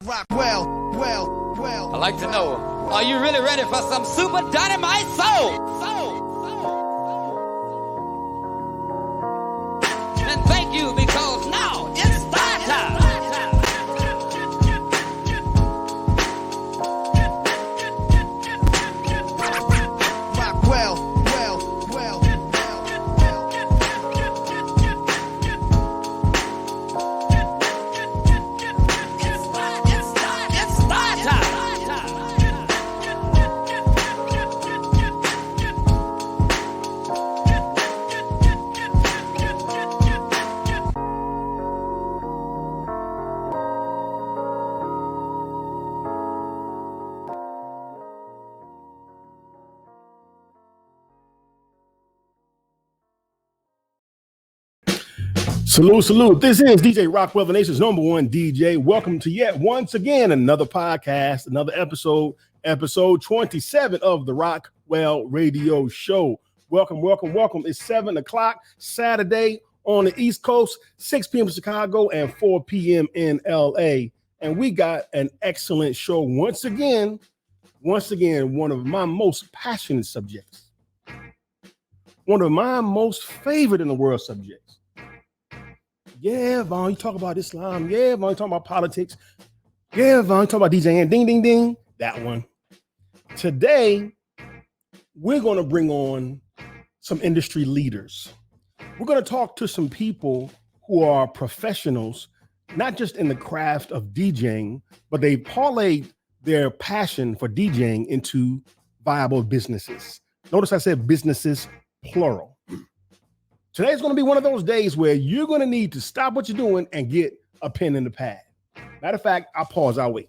Rockwell. I'd like to know, are you really ready for some super dynamite soul? And thank you, because now it's start time. Rockwell. Salute. This is DJ Rockwell, the nation's #1 DJ. Welcome to yet once again another podcast, another episode 27 of the Rockwell Radio Show. Welcome. It's 7 o'clock Saturday on the East Coast, 6 p.m. in Chicago and 4 p.m. in LA. And we got an excellent show once again, one of my most passionate subjects, one of my most favorite in the world subjects. Yeah, Vaughn, you talk about Islam. Yeah, Vaughn, you talk about politics. Yeah, Vaughn, you talk about DJing. Ding, ding, ding. That one. Today, we're going to bring on some industry leaders. We're going to talk to some people who are professionals, not just in the craft of DJing, but they parlayed their passion for DJing into viable businesses. Notice I said businesses, plural. Today's going to be one of those days where you're going to need to stop what you're doing and get a pen and a pad. Matter of fact, I'll pause, I'll wait.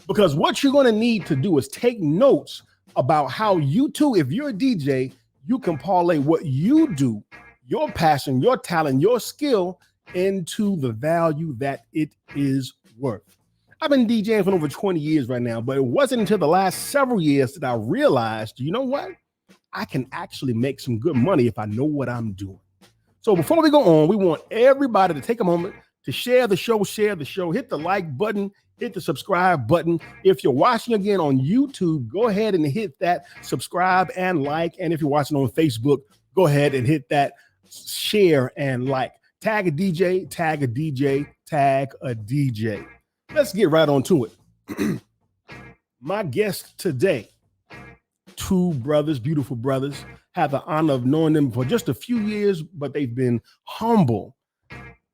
Because what you're going to need to do is take notes about how you too, if you're a DJ, you can parlay what you do, your passion, your talent, your skill into the value that it is worth. I've been DJing for over 20 years right now, but it wasn't until the last several years that I realized, you know what? I can actually make some good money if I know what I'm doing. So before we go on, we want everybody to take a moment to share the show, hit the like button, hit the subscribe button. If you're watching again on YouTube, go ahead and hit that subscribe and like. And if you're watching on Facebook, go ahead and hit that share and like. Tag a DJ, tag a DJ, tag a DJ. Let's get right on to it. My guest today, two brothers, beautiful brothers, have the honor of knowing them for just a few years, but they've been humble,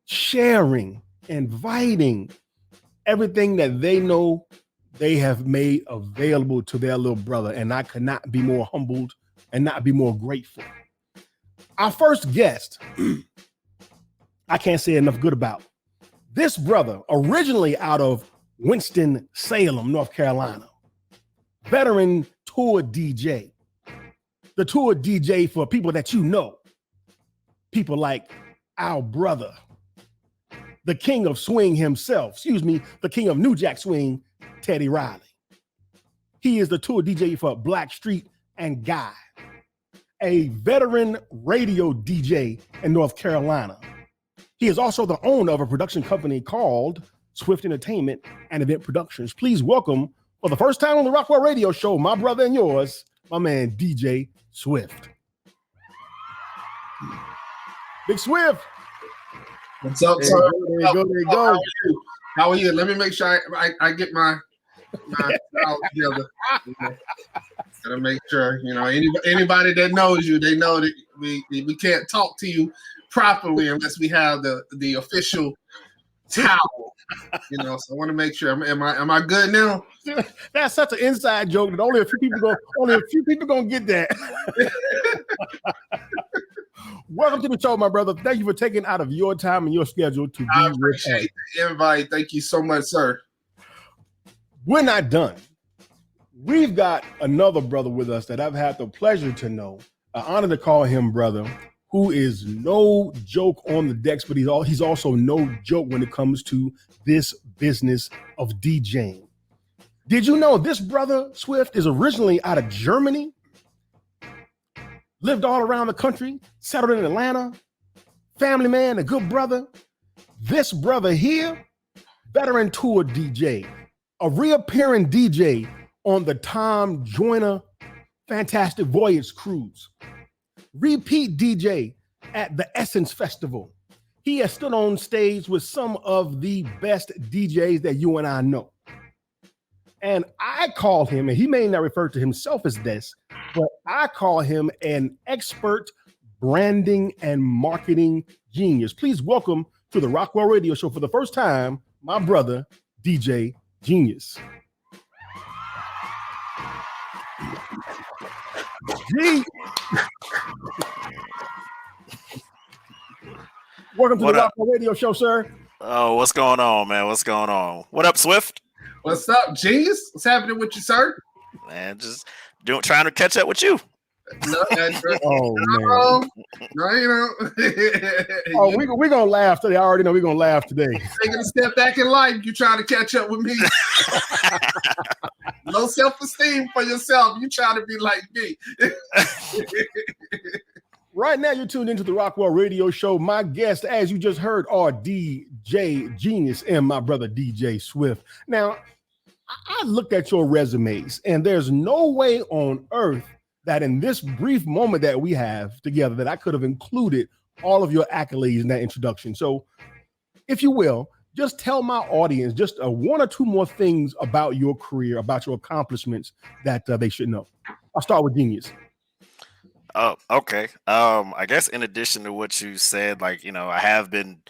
sharing, inviting everything that they know they have made available to their little brother. And I could not be more humbled and not be more grateful. Our first guest, I can't say enough good about. This brother, originally out of Winston-Salem, North Carolina, veteran tour DJ, the tour DJ for people that you know, people like our brother, the king of swing himself, the king of New Jack Swing, Teddy Riley. He is the tour DJ for Black Street and Guy, a veteran radio DJ in North Carolina. He is also the owner of a production company called Swift Entertainment and Event Productions. Please welcome, for the first time on the Rockwell Radio Show, my brother and yours, my man, DJ Swift. Big Swift. What's up, sir? There you go. How are you? Let me make sure I get my style together. Gotta make sure, anybody that knows you, they know that we can't talk to you properly unless we have the official towel. So I want to make sure. Am I good now? That's such an inside joke that only a few people gonna get that. Welcome to the show, my brother. Thank you for taking out of your time and your schedule to be with us. I appreciate the invite. Thank you so much, sir. We're not done. We've got another brother with us that I've had the pleasure to know, an honor to call him brother, who is no joke on the decks, but he's also no joke when it comes to this business of DJing. Did you know this brother, Swift, is originally out of Germany, lived all around the country, settled in Atlanta, family man, a good brother. This brother here veteran tour DJ, a reappearing DJ on the Tom Joyner Fantastic Voyage cruise, repeat DJ at the Essence Festival. He has stood on stage with some of the best DJs that you and I know. And I call him, and he may not refer to himself as this, but I call him an expert branding and marketing genius. Please welcome to the Rockwell Radio Show for the first time, my brother, DJ Genius. G. Welcome to the Rockwell Radio Show, sir. Oh, what's going on, man? What's going on? What up, Swift? What's up, Genius? What's happening with you, sir? Man, just trying to catch up with you. No, oh man! No, you know. Oh, we're gonna laugh today. I already know we're gonna laugh today. Taking a step back in life, you trying to catch up with me. Low self-esteem for yourself. You trying to be like me. Right now, you're tuned into the Rockwell Radio Show. My guests, as you just heard, are DJ Genius and my brother DJ Swift. Now, I looked at your resumes, and there's no way on earth that in this brief moment that we have together that I could have included all of your accolades in that introduction. So, if you will, just tell my audience just one or two more things about your career, about your accomplishments that they should know. I'll start with Genius. Oh, okay. I guess in addition to what you said, like, I have been,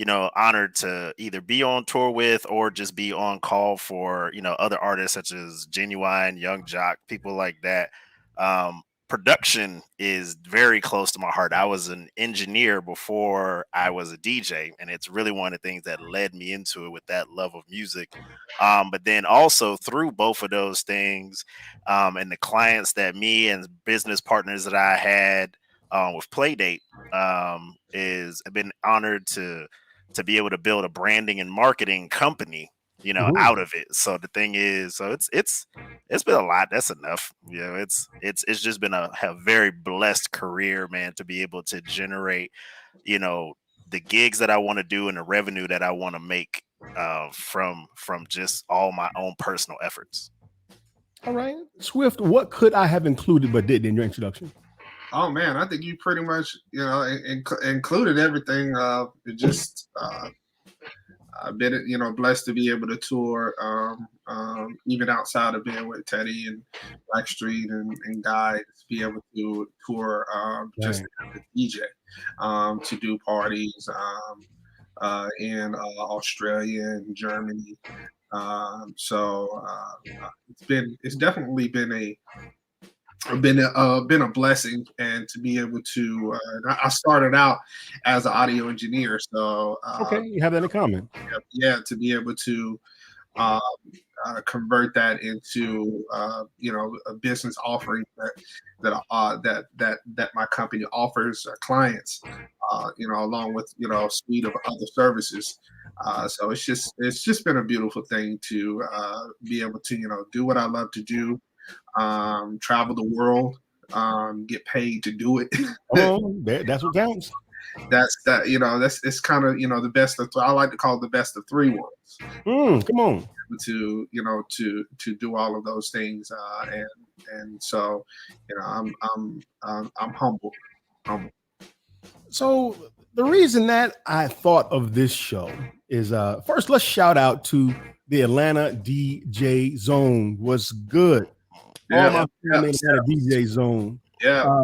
honored to either be on tour with or just be on call for, other artists such as Genuine, Young Jock, people like that. Production is very close to my heart. I was an engineer before I was a DJ, and it's really one of the things that led me into it with that love of music. But then also through both of those things, and the clients that me and business partners that I had with Playdate, I've been honored to be able to build a branding and marketing company, out of it. So the thing is, it's been a lot. That's enough. It's just been a very blessed career, man, to be able to generate, the gigs that I want to do and the revenue that I want to make from just all my own personal efforts. All right, Swift, what could I have included but didn't in your introduction? Oh man, I think you pretty much, included everything. I've been, blessed to be able to tour, even outside of being with Teddy and Blackstreet and Guy, to be able to tour just as a DJ, to do parties in Australia and Germany. It's definitely been a blessing, and to be able to I started out as an audio engineer, so okay, you have that in common. To be able to convert that into a business offering that my company offers clients, along with a suite of other services. So it's just been a beautiful thing to be able to do what I love to do. Travel the world, get paid to do it. That's what counts. It's kind of the best of. I like to call it the best of three worlds. Come on, to do all of those things, and so I'm humble. So the reason that I thought of this show is first, let's shout out to the Atlanta DJ Zone. What's good? All my family in Atlanta DJ Zone. Yeah.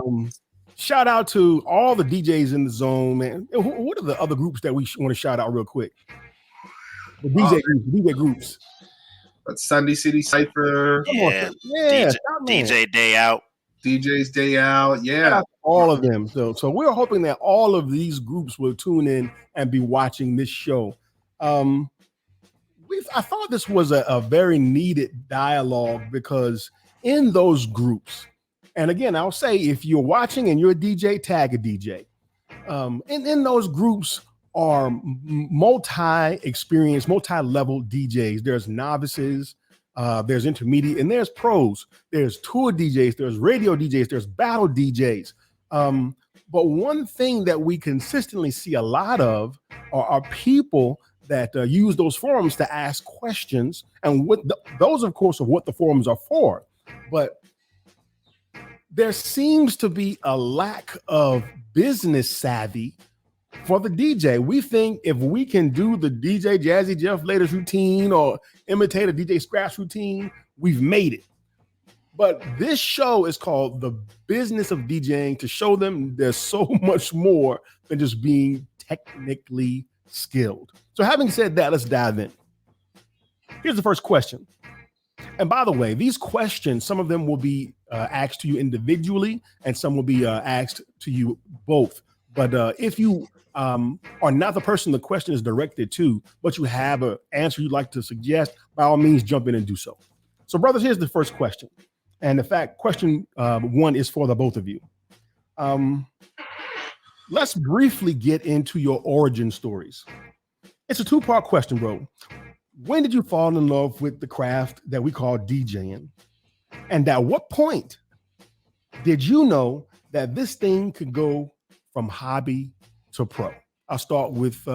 Shout out to all the DJs in the zone, man. What are the other groups that we want to shout out real quick? The DJ groups. But Sunday City Cypher. DJ Day Out. DJ's Day Out. Yeah. All of them. So we're hoping that all of these groups will tune in and be watching this show. I thought this was a very needed dialogue, because in those groups, and again, I'll say, if you're watching and you're a DJ, tag a DJ. In those groups are multi-experienced, multi-level DJs. There's novices, there's intermediate, and there's pros. There's tour DJs, there's radio DJs, there's battle DJs. But one thing that we consistently see a lot of are people that use those forums to ask questions, and those, of course, are what the forums are for. But there seems to be a lack of business savvy for the DJ. We think if we can do the DJ Jazzy Jeff latest routine or imitate a DJ Scratch routine, we've made it. But this show is called The Business of DJing, to show them there's so much more than just being technically skilled. So having said that, let's dive in. Here's the first question. And by the way, these questions, some of them will be asked to you individually, and some will be asked to you both. But if you are not the person the question is directed to, but you have an answer you'd like to suggest, by all means, jump in and do so. So, brothers, here's the first question. And in fact, question one is for the both of you. Let's briefly get into your origin stories. It's a two-part question, bro. When did you fall in love with the craft that we call DJing? And at what point did you know that this thing could go from hobby to pro? I'll start with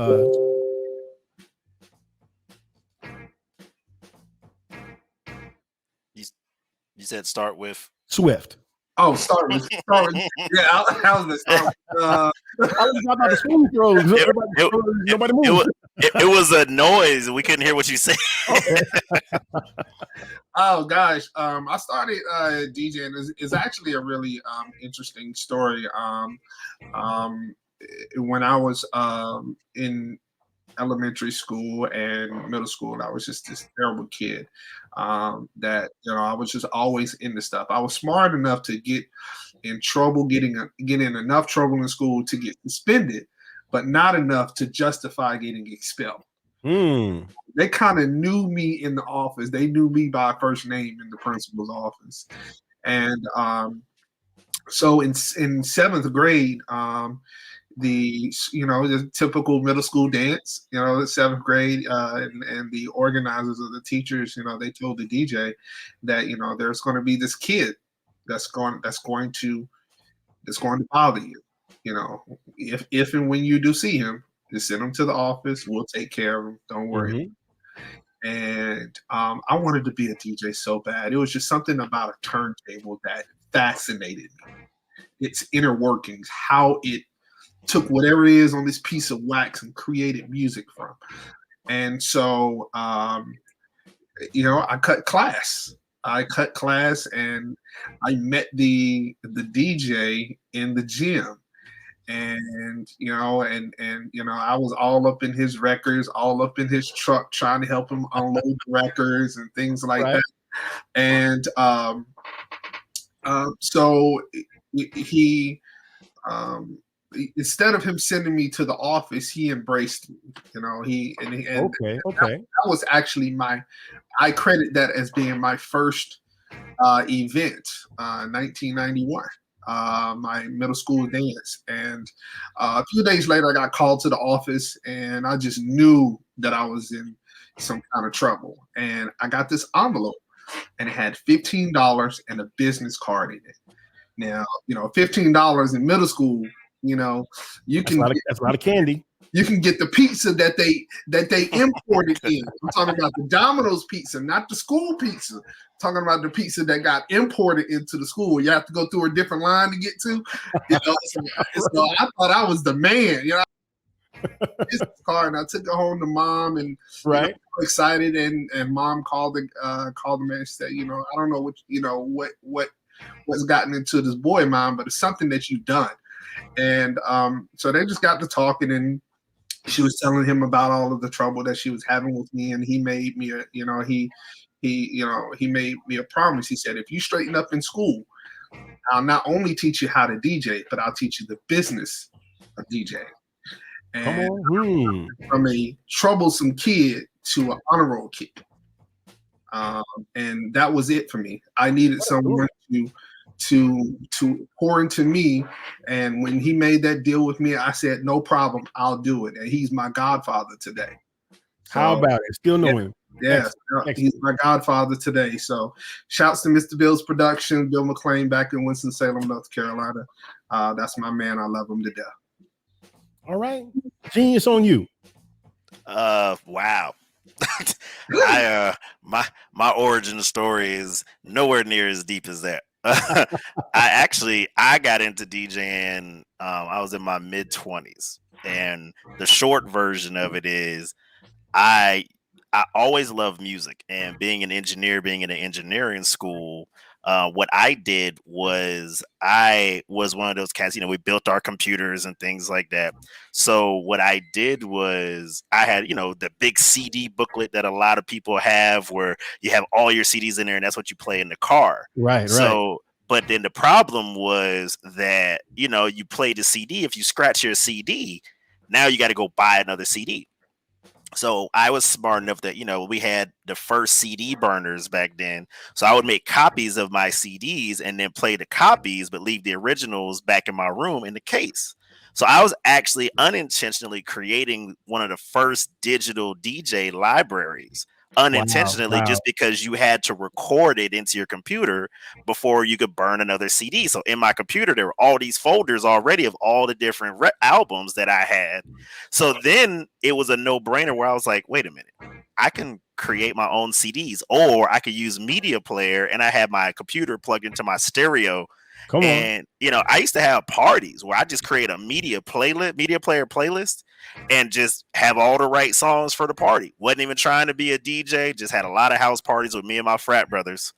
you said start with Swift. Oh, start with yeah. How's this? I was about to swing throws. Nobody moved. It was a noise. We couldn't hear what you said. Okay. Oh gosh, I started DJing. Is actually a really interesting story. When I was in elementary school and middle school, I was just this terrible kid. That I was just always into stuff. I was smart enough to get in trouble, get in enough trouble in school to get suspended, but not enough to justify getting expelled. They kind of knew me in the office. They knew me by first name in the principal's office. And so in seventh grade, the typical middle school dance, the seventh grade, and the organizers of the teachers, they told the DJ that there's going to be this kid that's going to bother you. If and when you do see him, just send him to the office. We'll take care of him. Don't worry. And I wanted to be a DJ so bad. It was just something about a turntable that fascinated me. Its inner workings, how it took whatever it is on this piece of wax and created music from. And so, I cut class. And I met the DJ in the gym. And I was all up in his records, all up in his truck, trying to help him unload the records and things like that. And so he instead of him sending me to the office, he embraced me. Okay. That was actually I credit that as being my first event, 1991. My middle school dance. And a few days later, I got called to the office, and I just knew that I was in some kind of trouble. And I got this envelope, and it had $15 and a business card in it. Now, $15 in middle school, that's a lot of candy. You can get the pizza that they imported in. I'm talking about the Domino's pizza, not the school pizza. I'm talking about the pizza that got imported into the school. You have to go through a different line to get to. So I thought I was the man. This car, and I took it home to mom, and excited. And mom called the man and said, I don't know what's gotten into this boy, mom, but it's something that you've done. And so they just got to talking, and she was telling him about all of the trouble that she was having with me, and he made me he made me a promise. He said, if you straighten up in school, I'll not only teach you how to DJ, but I'll teach you the business of DJing. And from a troublesome kid to an honor roll kid. And that was it for me. I needed someone to pour into me. And when he made that deal with me, I said, no problem, I'll do it. And he's my godfather today. So, how about it? Still know him. Yes, he's my godfather today. So shouts to Mr. Bill's production, Bill McLean back in Winston-Salem, North Carolina. That's my man. I love him to death. All right. Genius on you. Wow. My origin story is nowhere near as deep as that. I got into DJing. I was in my mid 20s, and the short version of it is I I always loved music, and being an engineer, being in an engineering school. What I did was I was one of those cats. We built our computers and things like that. So what I did was I had the big CD booklet that a lot of people have, where you have all your CDs in there, and that's what you play in the car. Right. So. But then the problem was that you play the CD. If you scratch your CD, now you got to go buy another CD. So I was smart enough that we had the first CD burners back then. So I would make copies of my CDs and then play the copies, but leave the originals back in my room in the case. So I was actually unintentionally creating one of the first digital DJ libraries, unintentionally, Wow. just because you had to record it into your computer before you could burn another CD. So in my computer, there were all these folders already of all the different albums that I had. So then it was a no-brainer where I was like, wait a minute, I can create my own CDs, or I could use media player, and I had my computer plugged into my stereo. Come on. And I used to have parties where I just create a media player playlist, and just have all the right songs for the party. Wasn't even trying to be a DJ, just had a lot of house parties with me and my frat brothers.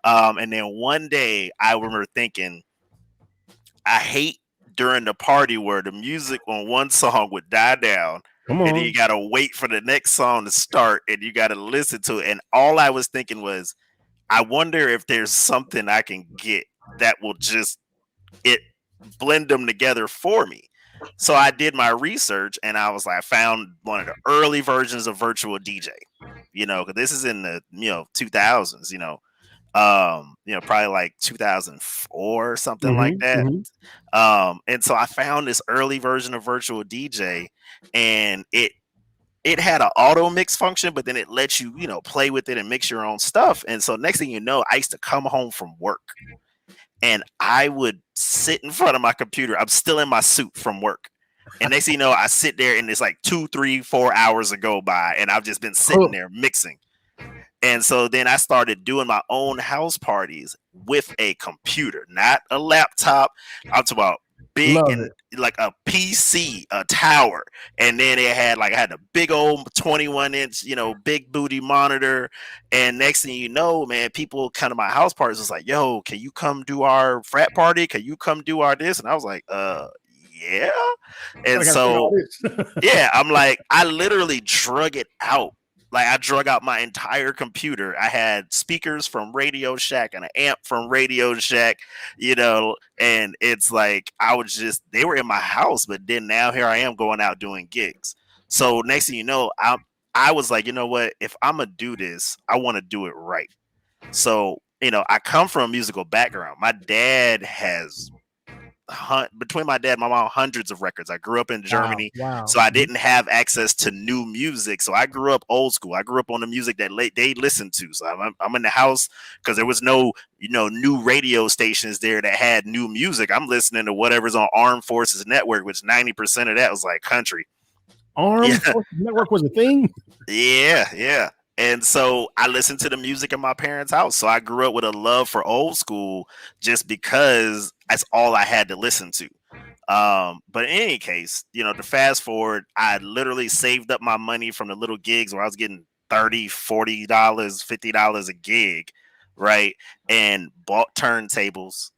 And then one day I remember thinking, I hate during the party where the music on one song would die down, Come and on. then you got to wait for the next song to start, and you got to listen to it. And all I was thinking was, I wonder if there's something I can get that will just blend them together for me. So I did my research, and I was like, I found one of the early versions of virtual DJ, because this is in the 2000s, probably like 2004 or something like that. And so I found this early version of virtual DJ, and it had an auto mix function, but then it lets you, play with it and mix your own stuff. And so next thing you know, I used to come home from work, and I would sit in front of my computer. I'm still in my suit from work. And next thing you know, I sit there, and it's like 2, 3, 4 hours to go by, and I've just been sitting there mixing. And so then I started doing my own house parties with a computer, not a laptop. I'm talking about big like a PC, a tower. And then I had a big old 21-inch, big booty monitor. And next thing you know, man, people come to my house parties. It's like, yo, can you come do our frat party? Can you come do our this? And I was like, yeah. And so, yeah, I'm like, I literally drug it out. Like, I drug out my entire computer. I had speakers from Radio Shack and an amp from Radio Shack, and it's like they were in my house, but then now here I am going out doing gigs. So next thing you know, I was like, you know what? If I'm going to do this, I want to do it right. So, I come from a musical background. My dad has between my dad and my mom, hundreds of records. I grew up in Germany, so I didn't have access to new music. So I grew up old school. I grew up on the music that they listened to. So I'm in the house because there was no, new radio stations there that had new music. I'm listening to whatever's on Armed Forces Network, which 90% of that was like country. Armed Forces Network was a thing? Yeah. And so I listened to the music in my parents' house. So I grew up with a love for old school just because that's all I had to listen to. But in any case, to fast forward, I literally saved up my money from the little gigs where I was getting $30, $40, $50 a gig, right? And bought turntables,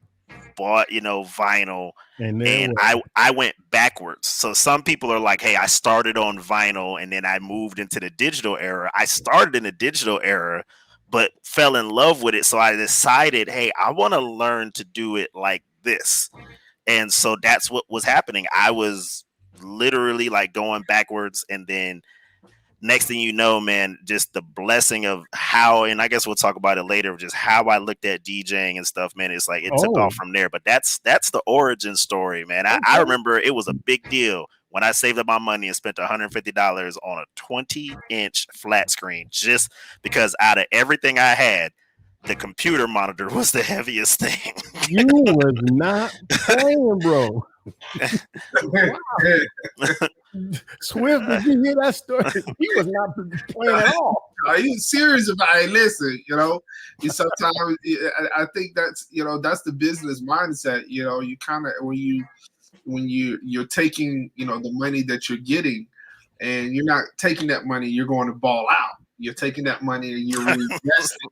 bought vinyl, and I went backwards. So some people are like, hey, I started on vinyl and then I moved into the digital era. I started in the digital era but fell in love with it, so I decided, hey, I want to learn to do it like this. And so that's what was happening. I was literally like going backwards, and then next thing you know, man, just the blessing of how, and I guess we'll talk about it later, of just how I looked at DJing and stuff, man. It's like it took off from there. But that's the origin story, man. I remember it was a big deal when I saved up my money and spent $150 on a 20-inch flat screen, just because out of everything I had, the computer monitor was the heaviest thing. You was not playing, bro. Swift, did you hear that story? He was not playing at all. He's serious about it. Listen, you sometimes I think that's that's the business mindset. You kind of when you're taking the money that you're getting, and you're not taking that money, you're going to ball out. You're taking that money and you're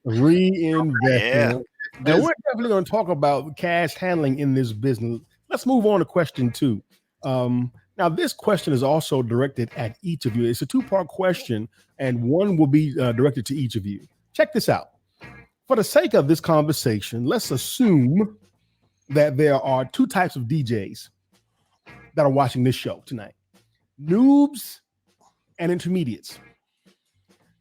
reinvesting. Yeah. And we're definitely going to talk about cash handling in this business. Let's move on to question 2. Now, this question is also directed at each of you. It's a 2-part question, and one will be directed to each of you. Check this out. For the sake of this conversation, let's assume that there are 2 types of DJs that are watching this show tonight: noobs and intermediates.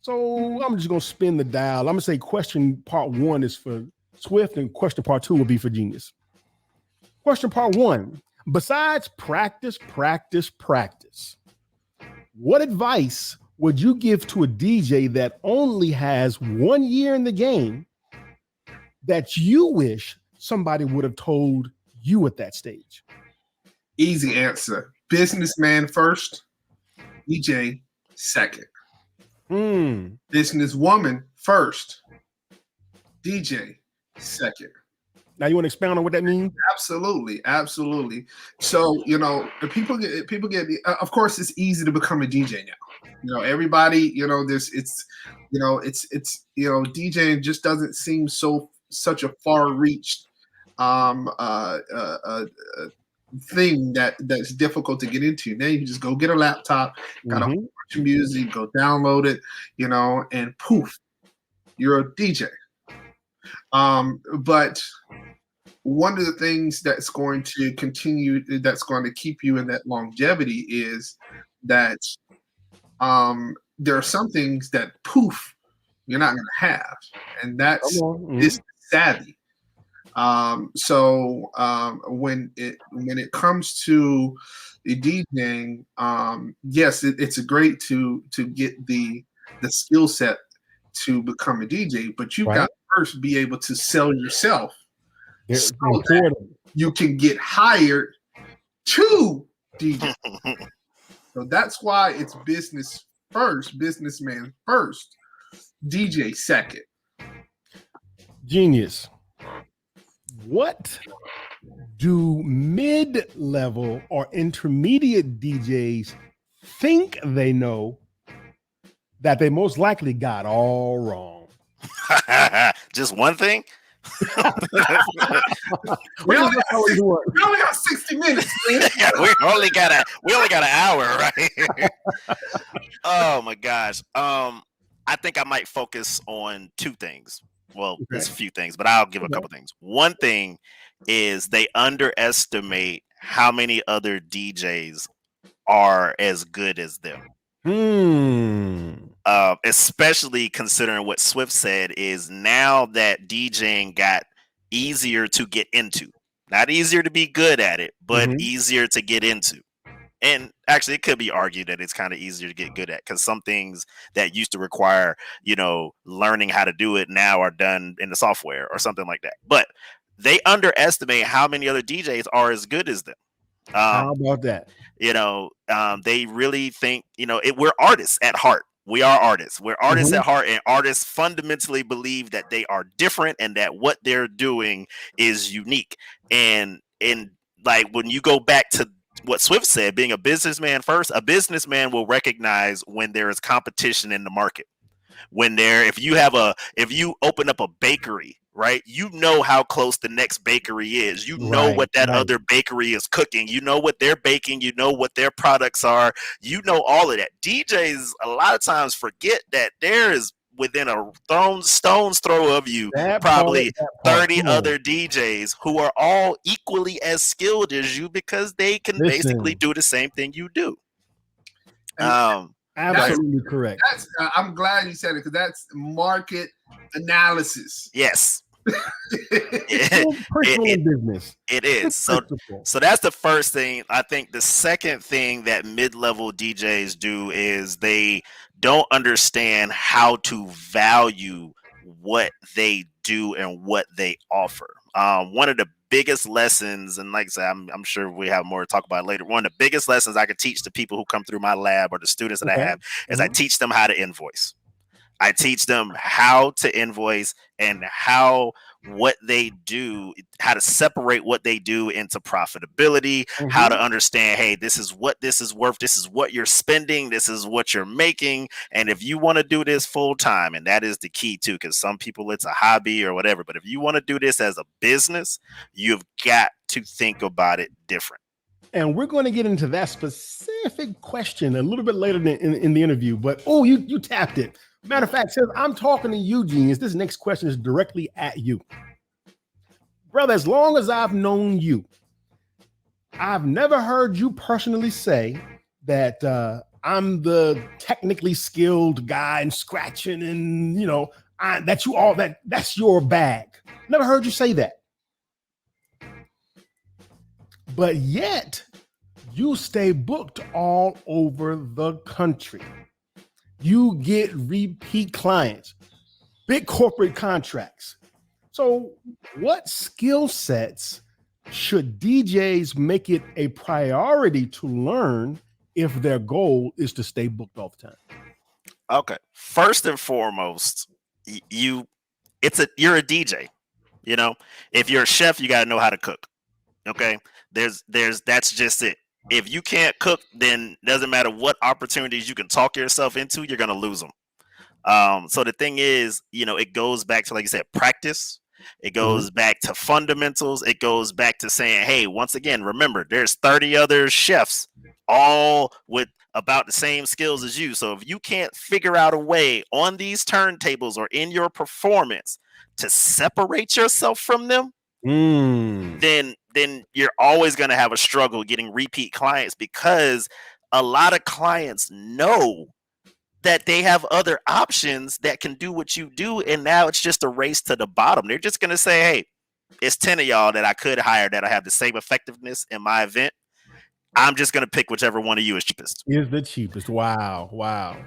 So I'm just going to spin the dial. I'm going to say question part 1 is for Swift, and question part 2 will be for Genius. Question part 1, besides practice, what advice would you give to a DJ that only has 1 year in the game that you wish somebody would have told you at that stage? Easy answer. Businessman first, DJ second. Businesswoman first, DJ second. Now you want to expound on what that means? Absolutely. So people get. Of course, it's easy to become a DJ now. Everybody. DJing just doesn't seem such a far-reached thing that's difficult to get into. Now you can just go get a laptop, got a whole bunch of music, go download it, and poof, you're a DJ. But one of the things that's going to keep you in that longevity is that there are some things that poof, you're not going to have, and that's this savvy. So when it comes to DJing, yes, it's great to get the skill set to become a DJ, but you've got to first be able to sell yourself so that you can get hired to DJ. So that's why it's business first, businessman first, DJ second. Genius. What do mid-level or intermediate DJs think they know that they most likely got all wrong? Just one thing? we only got 60 minutes. Yeah, we only got an hour, right? Oh my gosh. I think I might focus on 2 things. Well, it's a few things, but I'll give a couple things. One thing is they underestimate how many other DJs are as good as them. Especially considering what Swift said is now that DJing got easier to get into. Not easier to be good at it, but easier to get into. And actually, it could be argued that it's kind of easier to get good at because some things that used to require, learning how to do it now are done in the software or something like that. But they underestimate how many other DJs are as good as them. How about that? They really think, we're artists at heart. We are artists. We're artists at heart, and artists fundamentally believe that they are different and that what they're doing is unique. And like when you go back to what Swift said, being a businessman first, a businessman will recognize when there is competition in the market. If you open up a bakery, right? You know how close the next bakery is. You know what that other bakery is cooking. You know what they're baking. You know what their products are. You know all of that. DJs a lot of times forget that there is within a stone's throw of you probably 30 other DJs who are all equally as skilled as you because they can basically do the same thing you do. Absolutely correct. I'm glad you said it because that's market analysis. Yes. Business. It is. So that's the first thing. I think the second thing that mid-level DJs do is they don't understand how to value what they do and what they offer. One of the biggest lessons, and like I said, I'm sure we have more to talk about later. One of the biggest lessons I could teach the people who come through my lab or the students that I have is I teach them how to invoice. I teach them how to invoice and how to separate what they do into profitability, how to understand, hey, this is what this is worth. This is what you're spending. This is what you're making. And if you want to do this full time, and that is the key too, because some people it's a hobby or whatever, but if you want to do this as a business, you've got to think about it different. And we're going to get into that specific question a little bit later in the interview, but you tapped it. Matter of fact, since I'm talking to you, Genius, this next question is directly at you. Brother, as long as I've known you, I've never heard you personally say that I'm the technically skilled guy and scratching and, that's your bag. Never heard you say that. But yet, you stay booked all over the country. You get repeat clients, big corporate contracts. So what skill sets should DJs make it a priority to learn if their goal is to stay booked all the time? Okay. First and foremost, you're a DJ. If you're a chef, you got to know how to cook. Okay. That's just it. If you can't cook, then it doesn't matter what opportunities you can talk yourself into, you're going to lose them. So the thing is, it goes back to, like you said, practice. It goes back to fundamentals. It goes back to saying, hey, once again, remember, there's 30 other chefs all with about the same skills as you. So if you can't figure out a way on these turntables or in your performance to separate yourself from them, then you're always going to have a struggle getting repeat clients, because a lot of clients know that they have other options that can do what you do, and now it's just a race to the bottom. They're just going to say, hey, it's 10 of y'all that I could hire that I have the same effectiveness in my event. I'm just going to pick whichever one of you is cheapest. Is the cheapest. Wow.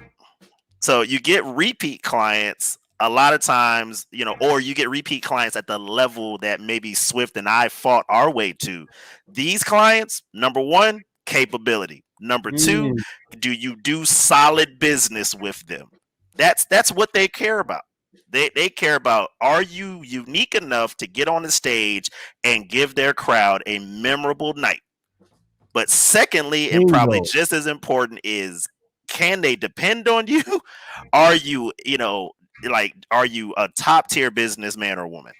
So you get repeat clients a lot of times, or you get repeat clients at the level that maybe Swift and I fought our way to. These clients, number one, capability. Number two, do you do solid business with them? That's what they care about. They care about, are you unique enough to get on the stage and give their crowd a memorable night? But secondly, and probably just as important, is can they depend on you? Are you, are you a top tier businessman or woman?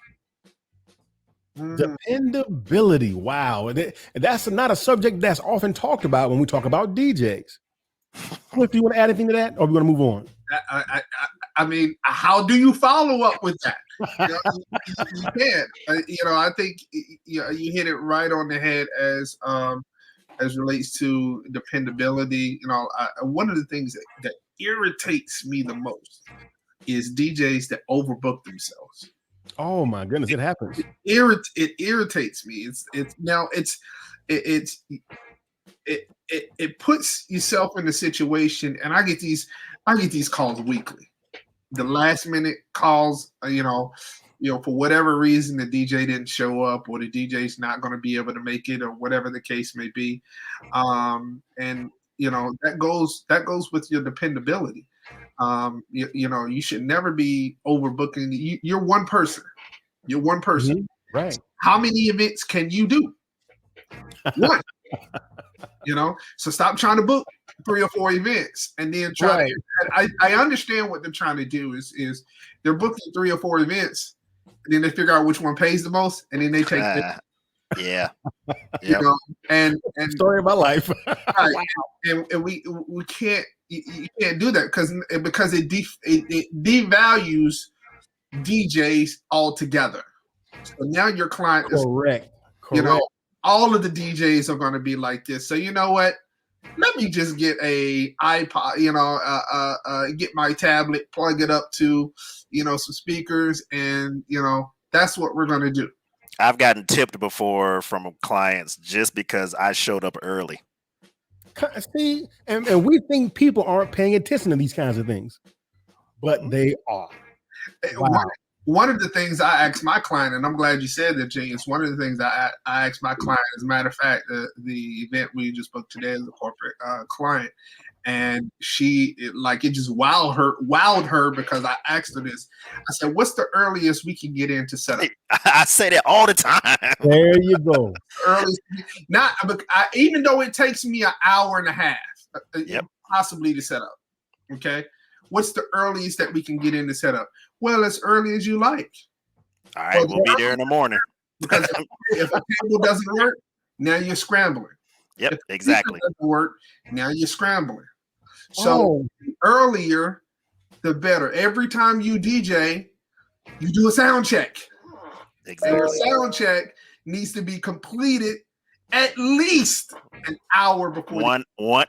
Dependability. Wow. And that's not a subject that's often talked about when we talk about DJs. If you want to add anything to that, or we want to move on? I mean, how do you follow up with that? You can't. I think you hit it right on the head as relates to dependability. One of the things that irritates me the most is DJs that overbook themselves. Oh my goodness, it happens. It irritates me. It puts yourself in a situation, and I get these calls weekly. The last minute calls, for whatever reason, the DJ didn't show up, or the DJ's not going to be able to make it, or whatever the case may be. And that goes with your dependability. You should never be overbooking. You're one person. Right. How many events can you do? One. So stop trying to book 3 or 4 events and then try. Right. I understand what they're trying to do is they're booking 3 or 4 events, and then they figure out which one pays the most, and then they take it. Yeah. And story of my life. Right. And we can't. You can't do that because it devalues DJs altogether. So now your client is correct. All of the DJs are going to be like this. So you know what? Let me just get a iPod. Get my tablet, plug it up to some speakers, and that's what we're going to do. I've gotten tipped before from clients just because I showed up early. See, and we think people aren't paying attention to these kinds of things, but they are. Wow. one of the things I asked my client, and I'm glad you said that, Genius. One of the things I asked my client, as a matter of fact, the event we just booked today is a corporate client, and it just wowed her because I asked her this. I said, "What's the earliest we can get in to set up?" I say that all the time. There you go. Earliest, even though it takes me an hour and a half, possibly to set up. Okay, what's the earliest that we can get in to set up? Well, as early as you like. All right, we'll be there in the morning. Because if a table doesn't work, now you're scrambling. Yep, if exactly. Doesn't work, now you're scrambling. So the earlier, the better. Every time you DJ, you do a sound check. Exactly. And the sound check needs to be completed at least an hour before. 1 hour.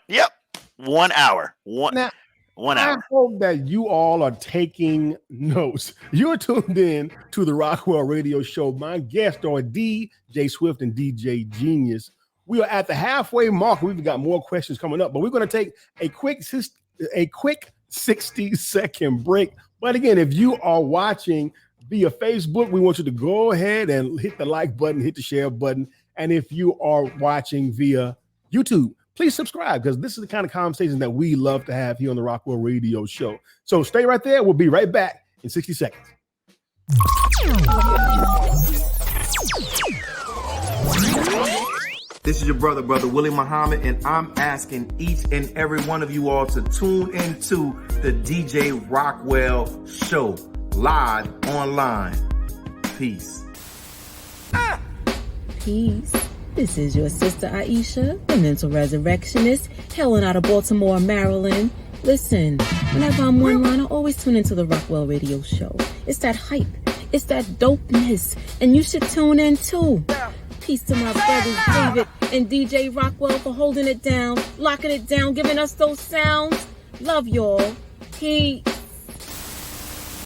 Now, 1 hour. I hope that you all are taking notes. You're tuned in to the Rockwell Radio Show. My guests are DJ Swift and DJ Genius. We are at the halfway mark. We've got more questions coming up, but we're going to take a quick 60-second break. But again, if you are watching via Facebook, we want you to go ahead and hit the like button, hit the share button. And if you are watching via YouTube, please subscribe, because this is the kind of conversation that we love to have here on the Rockwell Radio Show. So stay right there. We'll be right back in 60 seconds. This is your brother Willie Muhammad, and I'm asking each and every one of you all to tune into the DJ Rockwell Show, live online. Peace. Peace. This is your sister Aisha, the mental resurrectionist, hailing out of Baltimore, Maryland. Listen, whenever I'm online, I always tune into the Rockwell Radio Show. It's that hype. It's that dopeness. And you should tune in too. Peace to my brothers David and DJ Rockwell for holding it down, locking it down, giving us those sounds. Love y'all. Peace.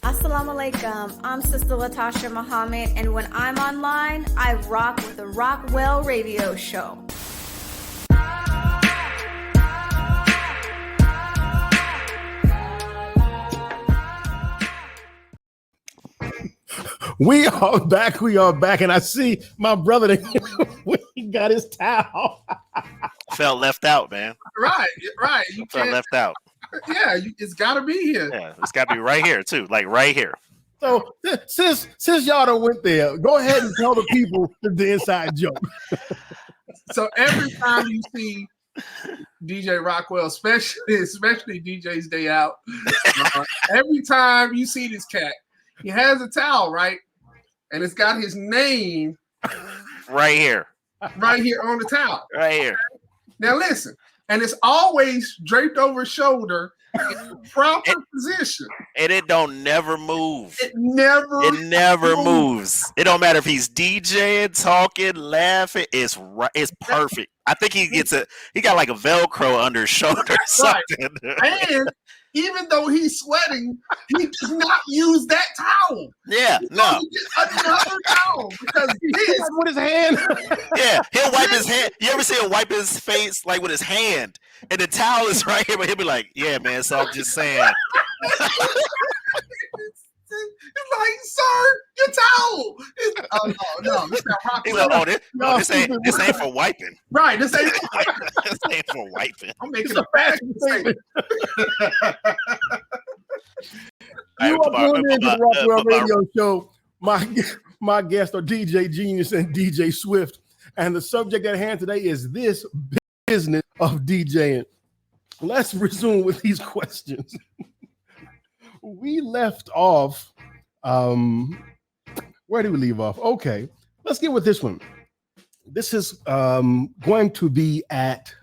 Assalamu alaikum. I'm Sister Latasha Muhammad, and when I'm online, I rock with the Rockwell Radio Show. We are back, and I see my brother he got his towel. Felt left out, man. Right. You Felt left out. Yeah, it's got to be here. Yeah, it's got to be right here too, like right here. So since y'all done went there, go ahead and tell the people the inside joke. So every time you see DJ Rockwell, especially DJ's Day Out, every time you see this cat, he has a towel, right? And it's got his name right here on the towel. Right here. Now listen, and it's always draped over his shoulder in the proper position. And it don't never move. It never moves. It don't matter if he's DJing, talking, laughing. It's right. It's perfect. I think he got like a Velcro under his shoulder or something. Right. And even though he's sweating, he does not use that towel. Yeah, no. Another towel because he's with his hand. Yeah, he'll wipe his hand. You ever see him wipe his face like with his hand, and the towel is right here, but he'll be like, "Yeah, man." So I'm just saying. It's like, sir, your towel. No, this not Rockwell. This ain't for wiping. Right, this ain't this ain't for wiping. I'm making a fashion statement. You are tuned into the Rockwell Radio Show. My guests are DJ Genius and DJ Swift, and the subject at hand today is this business of DJing. Let's resume with these questions. We left off. Where did we leave off? Okay, let's get with this one. This is going to be at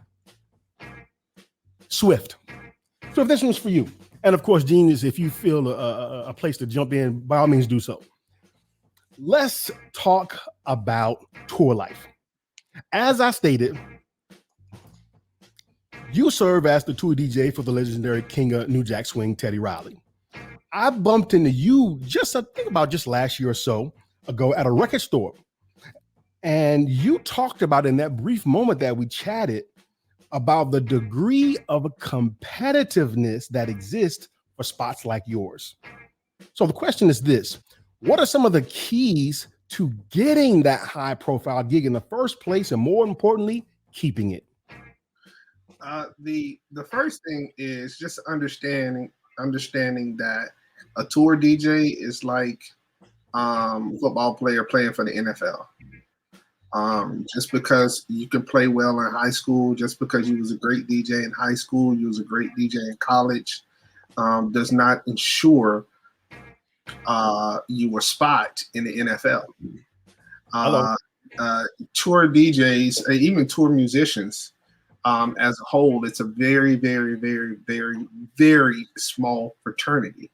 Swift. So this one's for you. And of course, Genius, if you feel a place to jump in, by all means do so. Let's talk about tour life. As I stated, you serve as the tour DJ for the legendary King of New Jack Swing, Teddy Riley. I bumped into you just last year or so ago at a record store. And you talked about in that brief moment that we chatted about the degree of competitiveness that exists for spots like yours. So the question is this: What are some of the keys to getting that high profile gig in the first place, and more importantly, keeping it? The first thing is just understanding that a tour DJ is like football player playing for the NFL. Just because you can play well in high school, just because you was a great DJ in high school, you was a great DJ in college, does not ensure you a spot in the NFL. Tour DJs, even tour musicians, as a whole, it's a very, very, very, very, very small fraternity,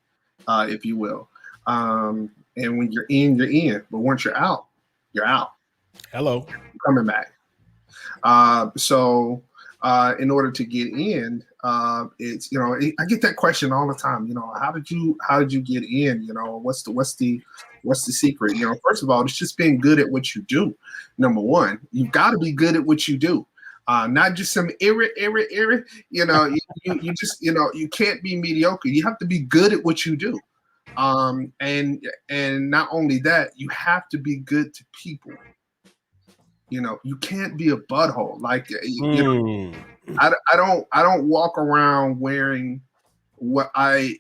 if you will. And when you're in, you're in. But once you're out, you're out. Hello. Coming back. So in order to get in, it's, you know, I get that question all the time. You know, how did you get in? You know, what's the secret? You know, first of all, it's just being good at what you do. Number one, you've got to be good at what you do. Not just some you know, you just, you know, you can't be mediocre. You have to be good at what you do. And not only that, you have to be good to people. You know, you can't be a butthole. Like, you know, I don't walk around wearing what I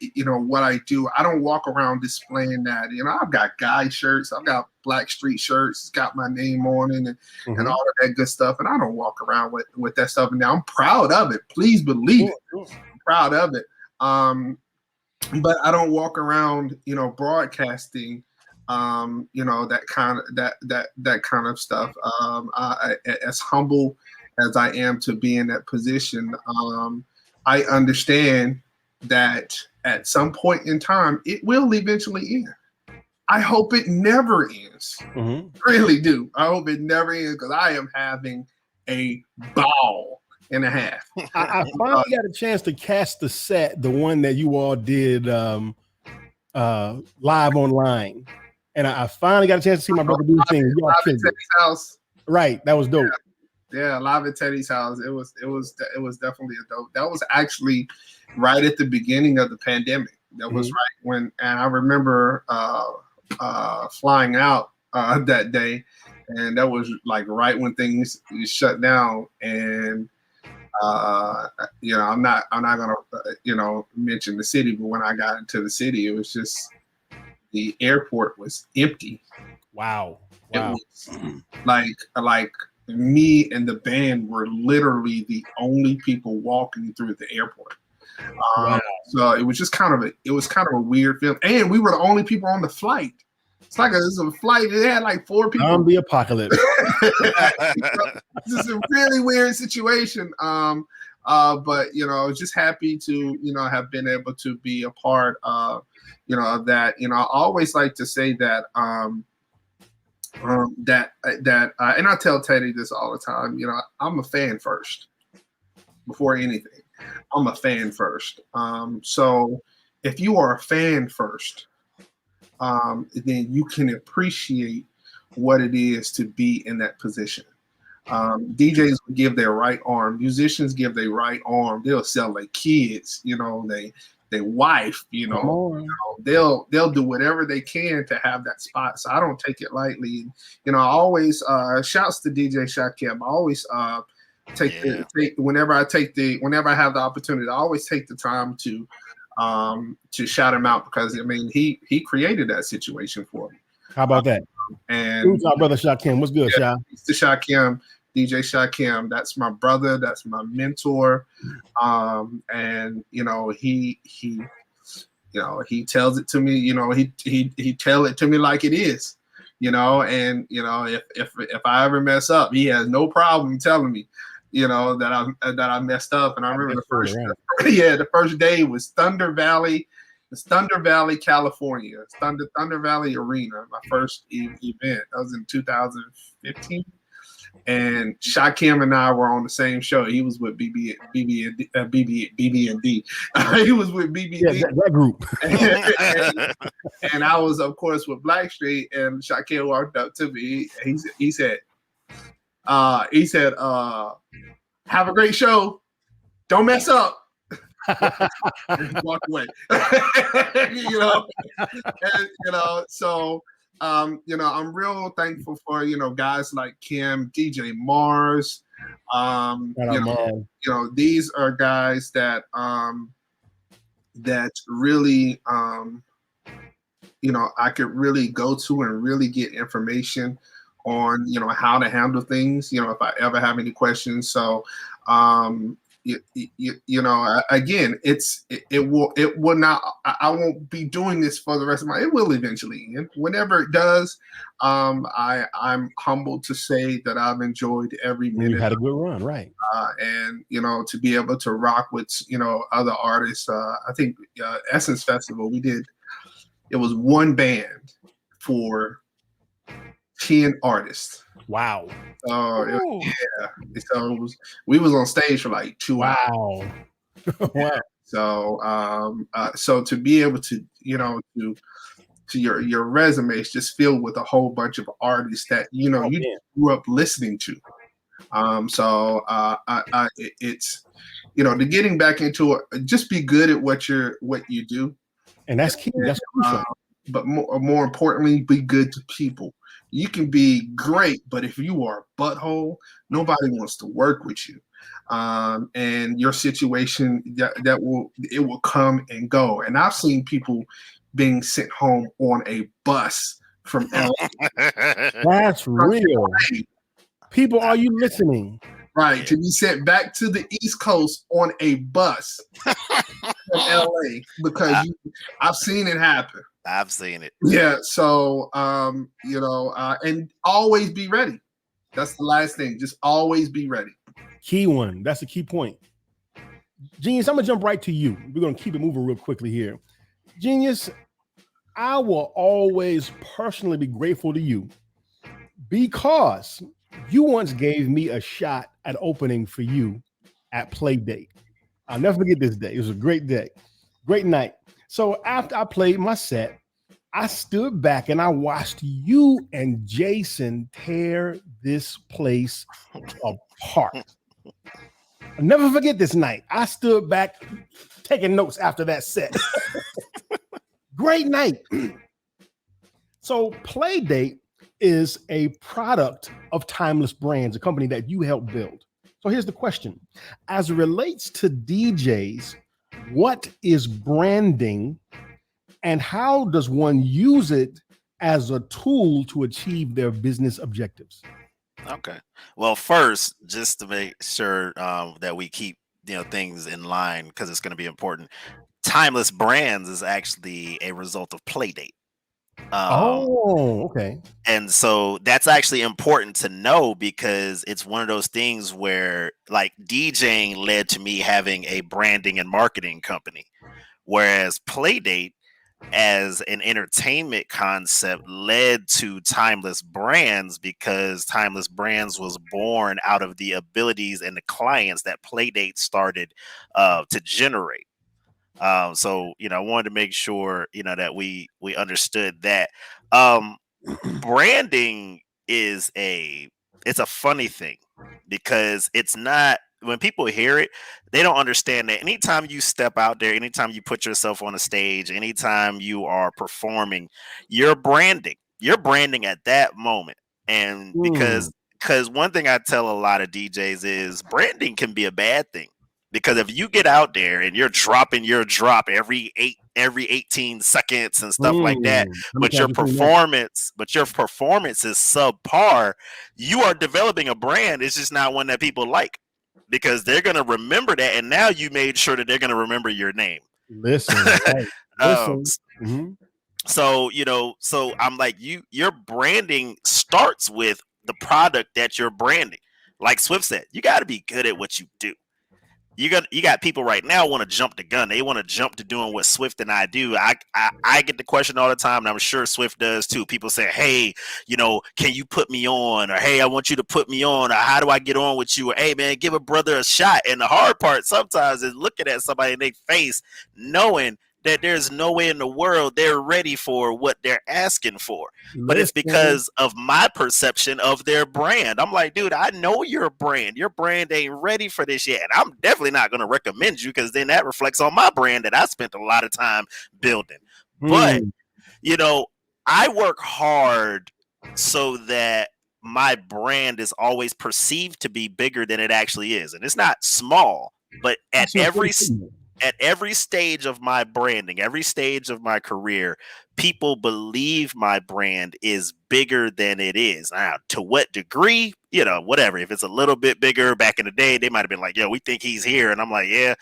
do. I don't walk around displaying that. You know, I've got guy shirts, I've got Black Street shirts, it's got my name on it and all of that good stuff. And I don't walk around with that stuff. And now I'm proud of it. Please believe it. I'm proud of it. But I don't walk around, you know, broadcasting, you know, that kind of stuff. As humble as I am to be in that position, I understand that at some point in time, it will eventually end. I hope it never ends. Really do. I hope it never ends, because I am having a ball and a half. I finally got a chance to catch the set, the one that you all did live online. And I finally got a chance to see my brother do things. Live at Teddy's house. Right. That was dope. Yeah, live at Teddy's house. It was definitely a dope. That was actually right at the beginning of the pandemic. That was right when, and I remember flying out that day, and that was like right when things shut down. And you know, I'm not gonna you know, mention the city, but when I got into the city, it was just, the airport was empty. Wow. It was like me and the band were literally the only people walking through the airport. So it was just kind of a weird feeling, and we were the only people on the flight. It's like a flight that had like 4 people. The apocalypse. This is a really weird situation. But you know, I was just happy to, you know, have been able to be a part of, you know, of that. You know, I always like to say that and I tell Teddy this all the time, you know, I'm a fan first before anything. I'm a fan first. So if you are a fan first, then you can appreciate what it is to be in that position. DJs will give their right arm, musicians give their right arm, they'll sell their kids, you know, their wife, you know, they'll do whatever they can to have that spot. So I don't take it lightly. You know, I always shouts to DJ Shakim. I always whenever I have the opportunity, I always take the time to shout him out, because I mean, he created that situation for me. How about that? And who's our brother Shakim? What's good, Sha? Mr. Shakim, DJ Shakim. That's my brother. That's my mentor. And you know, he tells it to me. You know, he tell it to me like it is. You know, and you know, if I ever mess up, he has no problem telling me, you know, that I messed up. And I remember the first day was Thunder Valley, California, Thunder Valley Arena, my first event. That was in 2015. And Shakim and I were on the same show. He was with BB&D. He was with BB&D. Yeah, that group. and I was, of course, with Blackstreet. And Shakim walked up to me. He said, "Have a great show. Don't mess up." and walk away. So I'm real thankful for guys like Kim, DJ Mars. These are guys that really I could really go to and really get information on how to handle things if I ever have any questions. So again, it will not. I won't be doing this for the rest of it will eventually end. Whenever it does, I'm humbled to say that I've enjoyed every minute. You had a good run, right? And to be able to rock with other artists. I think Essence Festival it was one band for 10 artists. Wow. So we was on stage for like 2 hours. Wow. So to be able to your resume is just filled with a whole bunch of artists that you grew up listening to. It's to getting back into it, just be good at what you do. And that's key. That's crucial. But more importantly, be good to people. You can be great, but if you are a butthole, nobody wants to work with you. And your situation it will come and go. And I've seen people being sent home on a bus from LA. That's real. People, are you listening? Right, to be sent back to the East Coast on a bus from LA because I've seen it happen. I've seen it. Yeah, so and always be ready. That's the last thing. Just always be ready. Key one. That's a key point. Genius, I'm gonna jump right to you. We're gonna keep it moving real quickly here. Genius, I will always personally be grateful to you because you once gave me a shot at opening for you at Playdate. I'll never forget this day. It was a great day, great night. So after I played my set, I stood back and I watched you and Jason tear this place apart. I'll never forget this night. I stood back taking notes after that set. Great night. So Playdate is a product of Timeless Brands, a company that you helped build. So here's the question. As it relates to DJs, what is branding and how does one use it as a tool to achieve their business objectives? Okay. Well, first, just to make sure that we keep things in line because it's going to be important. Timeless Brands is actually a result of Playdate. Okay. And so that's actually important to know because it's one of those things where like DJing led to me having a branding and marketing company, whereas Playdate as an entertainment concept led to Timeless Brands because Timeless Brands was born out of the abilities and the clients that Playdate started to generate. So I wanted to make sure that we understood that branding is it's a funny thing because it's not, when people hear it, they don't understand that anytime you step out there, anytime you put yourself on a stage, anytime you are performing, you're branding at that moment. And because one thing I tell a lot of DJs is branding can be a bad thing. Because if you get out there and you're dropping your drop every 18 seconds and stuff like that, but your performance is subpar, you are developing a brand. It's just not one that people like because they're going to remember that. And now you made sure that they're going to remember your name. Listen. So, so I'm like, your branding starts with the product that you're branding. Like Swift said, you got to be good at what you do. You got people right now want to jump the gun. They want to jump to doing what Swift and I do. I get the question all the time, and I'm sure Swift does too. People say, "Hey, can you put me on?" Or "Hey, I want you to put me on." Or "How do I get on with you?" Or "Hey, man, give a brother a shot." And the hard part sometimes is looking at somebody in their face, knowing that there's no way in the world they're ready for what they're asking for. But it's because of my perception of their brand. I'm like, dude, I know your brand. Your brand ain't ready for this yet. And I'm definitely not going to recommend you, because then that reflects on my brand that I spent a lot of time building. But, you know, I work hard so that my brand is always perceived to be bigger than it actually is. And it's not small, but at every stage of my branding, every stage of my career, people believe my brand is bigger than it is. Now, to what degree, you know, whatever. If it's a little bit bigger, back in the day, they might have been like, yo, we think he's here. And I'm like, yeah,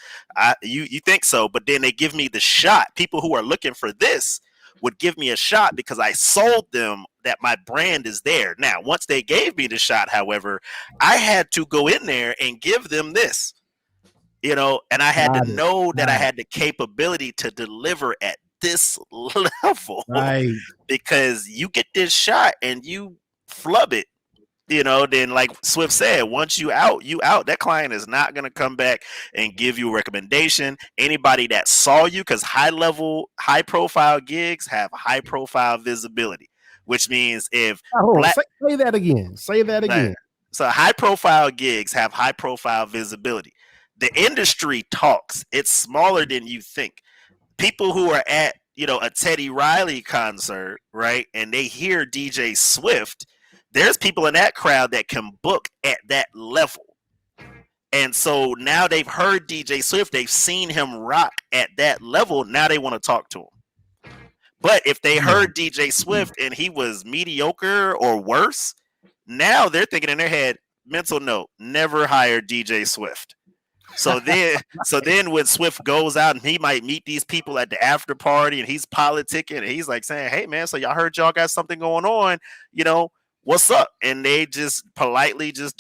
you think so. But then they give me the shot. People who are looking for this would give me a shot because I sold them that my brand is there. Now, once they gave me the shot, however, I had to go in there and give them this, you know, and I had to know that I had the capability to deliver at this level, because you get this shot and you flub it, you know, then like Swift said, once you out, that client is not going to come back and give you a recommendation. Anybody that saw you, because high profile gigs have high profile visibility, which means if say that again. So high profile gigs have high profile visibility. The industry talks. It's smaller than you think. People who are at, you know, a Teddy Riley concert, right, and they hear DJ Swift, there's people in that crowd that can book at that level. And so now they've heard DJ Swift, they've seen him rock at that level, now they want to talk to him. But if they heard DJ Swift and he was mediocre or worse, now they're thinking in their head, mental note, never hire DJ Swift. So then when Swift goes out and he might meet these people at the after party and he's politicking and he's like saying, hey man, so y'all heard y'all got something going on, you know, what's up? And they just politely just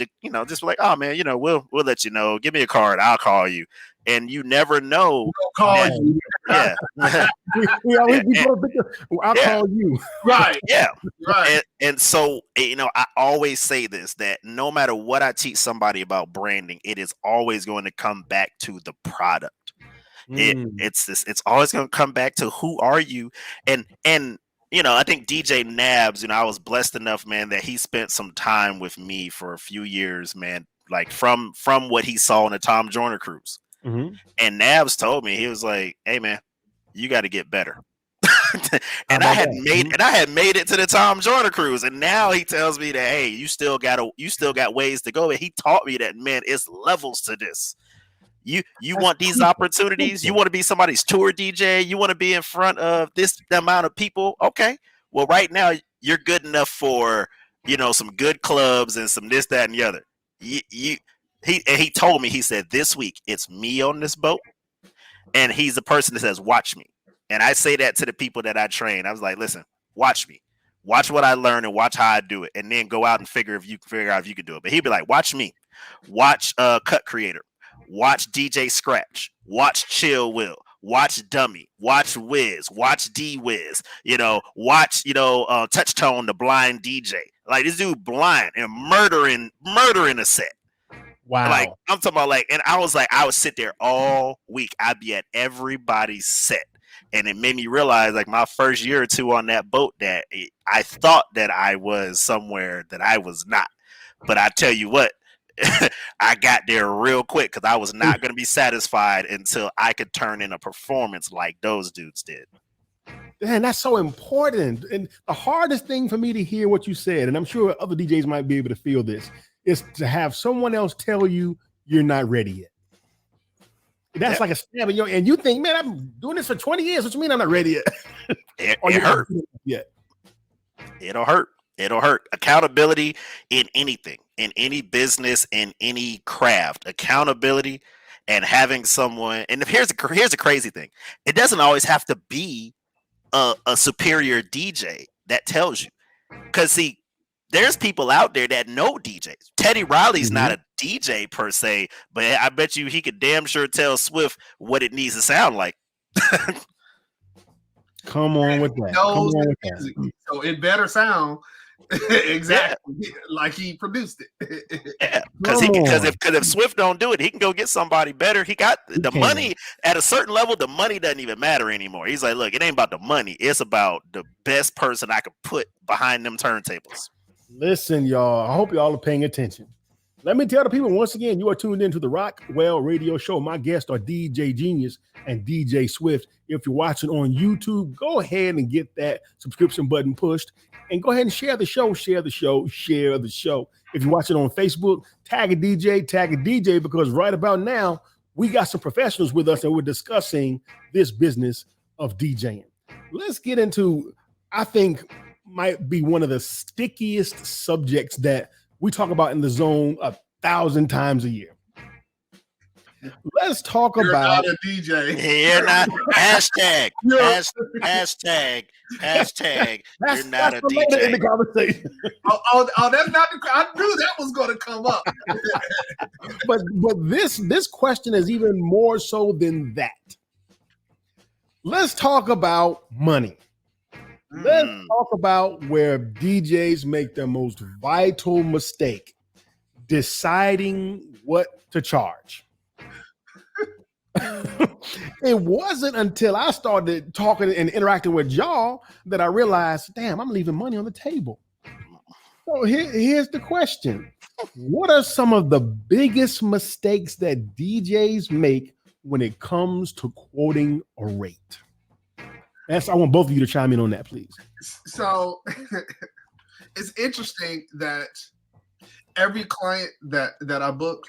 like, oh man, you know, we'll let you know. Give me a card, I'll call you. And you never know. Call you. Yeah. I'll call you. Right. Yeah. Right. And so, you know, I always say this, that no matter what I teach somebody about branding, it is always going to come back to the product. It's always going to come back to who are you? And you know, I think DJ Nabs, you know, I was blessed enough, man, that he spent some time with me for a few years, man, like from what he saw in the Tom Joyner cruise. And Nabs told me, he was like, hey man, you got to get better. and I had made it to the Tom Joyner cruise, and now he tells me that, hey, you still got ways to go. And he taught me that, man, it's levels to this. You want these opportunities, you want to be somebody's tour DJ, you want to be in front of the amount of people. Okay, well, right now you're good enough for, you know, some good clubs and some this, that, and the other. He told me, he said, this week it's me on this boat, and he's the person that says, watch me. And I say that to the people that I train. I was like, listen, watch me, watch what I learn and watch how I do it, and then go out and figure out if you can do it. But he'd be like, watch me, watch Cut Creator, watch DJ Scratch, watch Chill Will, watch Dummy, watch Wiz, watch D Wiz, you know, watch, you know, Touch Tone, the blind DJ. Like, this dude blind and murdering a set. Wow. Like, I'm talking about, like, and I was like, I would sit there all week. I'd be at everybody's set. And it made me realize, like, my first year or two on that boat, that I thought that I was somewhere that I was not. But I tell you what, I got there real quick, because I was not going to be satisfied until I could turn in a performance like those dudes did. Man, that's so important. And the hardest thing for me to hear what you said, and I'm sure other DJs might be able to feel this, is to have someone else tell you you're not ready yet. That's like a stab in your, and you think, man, I'm doing this for 20 years. What you mean I'm not ready yet? It hurt. Yet. It'll hurt. It'll hurt. Accountability in anything, in any business, in any craft. Accountability and having someone. And here's a crazy thing. It doesn't always have to be a superior DJ that tells you. Because see, there's people out there that know DJs. Teddy Riley's not a DJ per se, but I bet you he could damn sure tell Swift what it needs to sound like. Come on with that. So it better sound. Exactly. Like he produced it. Yeah, because if Swift don't do it, he can go get somebody better. He got the money at a certain level. The money doesn't even matter anymore. He's like, look, it ain't about the money. It's about the best person I could put behind them turntables. Listen, y'all. I hope y'all are paying attention. Let me tell the people once again, you are tuned into the Rockwell Radio Show. My guests are DJ Genius and DJ Swift. If you're watching on YouTube, go ahead and get that subscription button pushed and go ahead and share the show, share the show, share the show. If you're watching on Facebook, tag a DJ, because right about now, we got some professionals with us and we're discussing this business of DJing. Let's get into, I think, might be one of the stickiest subjects that we talk about in the zone 1,000 times a year. Let's talk You're about not a DJ. You're not hashtag. You're not a DJ. In the conversation. Oh, that's not. I knew that was going to come up. but this question is even more so than that. Let's talk about money. Let's talk about where DJs make their most vital mistake, deciding what to charge. It wasn't until I started talking and interacting with y'all that I realized, damn, I'm leaving money on the table. So here's the question. What are some of the biggest mistakes that DJs make when it comes to quoting a rate? I want both of you to chime in on that, please. So it's interesting that every client that I book,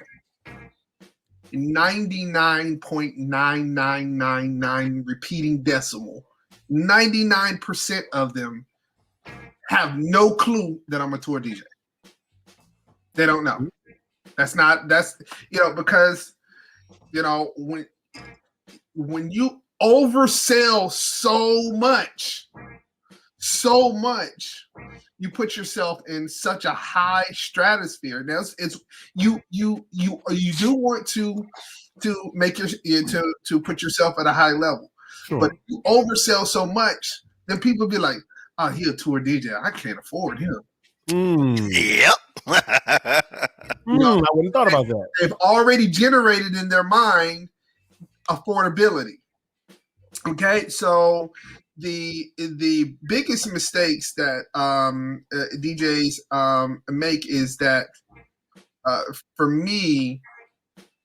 99.9999 repeating decimal, 99% of them have no clue that I'm a tour DJ. They don't know. That's because when you oversell so much, you put yourself in such a high stratosphere. Now it's you do want to make to put yourself at a high level, sure. But you oversell so much, then people be like, "Oh, he a tour DJ. I can't afford him." Yep. I wouldn't have thought about that. They've already generated in their mind affordability. Okay, so the biggest mistakes that DJs make is that for me,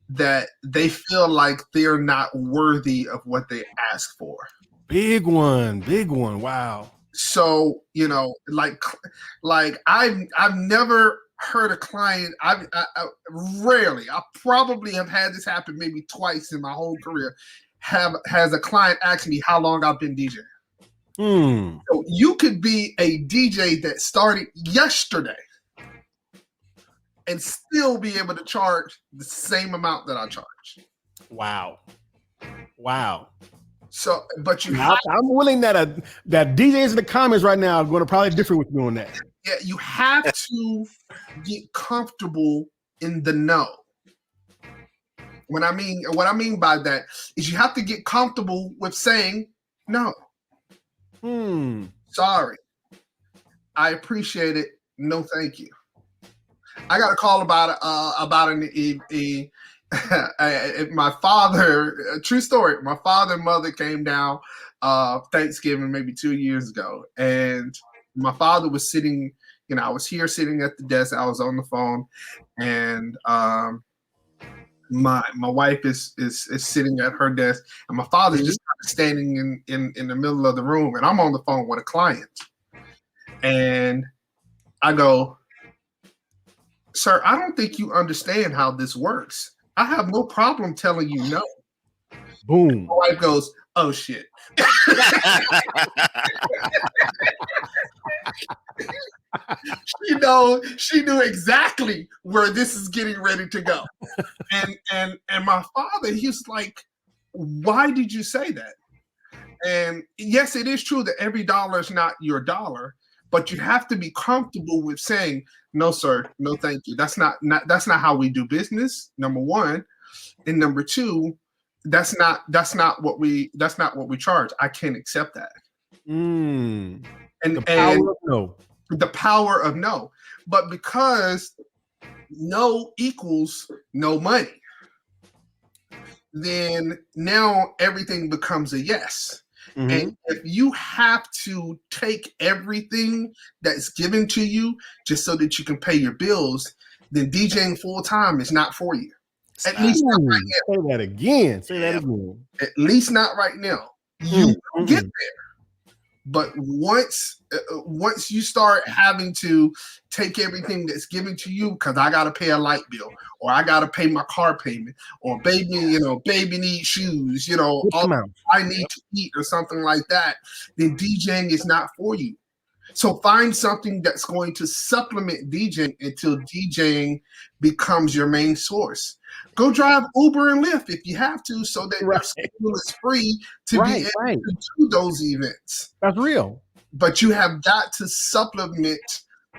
that they feel like they're not worthy of what they ask for. Big one. Wow. So like I've never heard a client. I rarely. I probably have had this happen maybe twice in my whole career. Has a client ask me how long I've been DJing. So you could be a DJ that started yesterday and still be able to charge the same amount that I charge. Wow. So, but I'm willing that DJs in the comments right now are going to probably differ with you on that. Yeah, you have to get comfortable in the no. What I mean by that is you have to get comfortable with saying no. Sorry. I appreciate it. No, thank you. I got a call about my father. True story. My father and mother came down Thanksgiving maybe 2 years ago, and my father was sitting. I was here sitting at the desk. I was on the phone, and my wife is sitting at her desk, and my father's just kind of standing in the middle of the room, and I'm on the phone with a client, and I go, "Sir, I don't think you understand how this works. I have no problem telling you no." Boom. My wife goes, "Oh shit." She knew exactly where this is getting ready to go. And my father, he was like, "Why did you say that?" And yes, it is true that every dollar is not your dollar, but you have to be comfortable with saying, "No, sir, no, thank you. That's not how we do business." Number one, and number two, that's not what we charge. I can't accept that. And the power of no. the power of no. But because no equals no money, then now everything becomes a yes. Mm-hmm. And if you have to take everything that's given to you just so that you can pay your bills, then DJing full time is not for you. At least not right now. Say that again. Say that again. At least not right now. You will get there. But once you start having to take everything that's given to you, because I got to pay a light bill, or I got to pay my car payment, or baby needs shoes, I need to eat or something like that, then DJing is not for you. So find something that's going to supplement DJing until DJing becomes your main source. Go drive Uber and Lyft if you have to, so that your schedule is free to be able to do those events. That's real. But you have got to supplement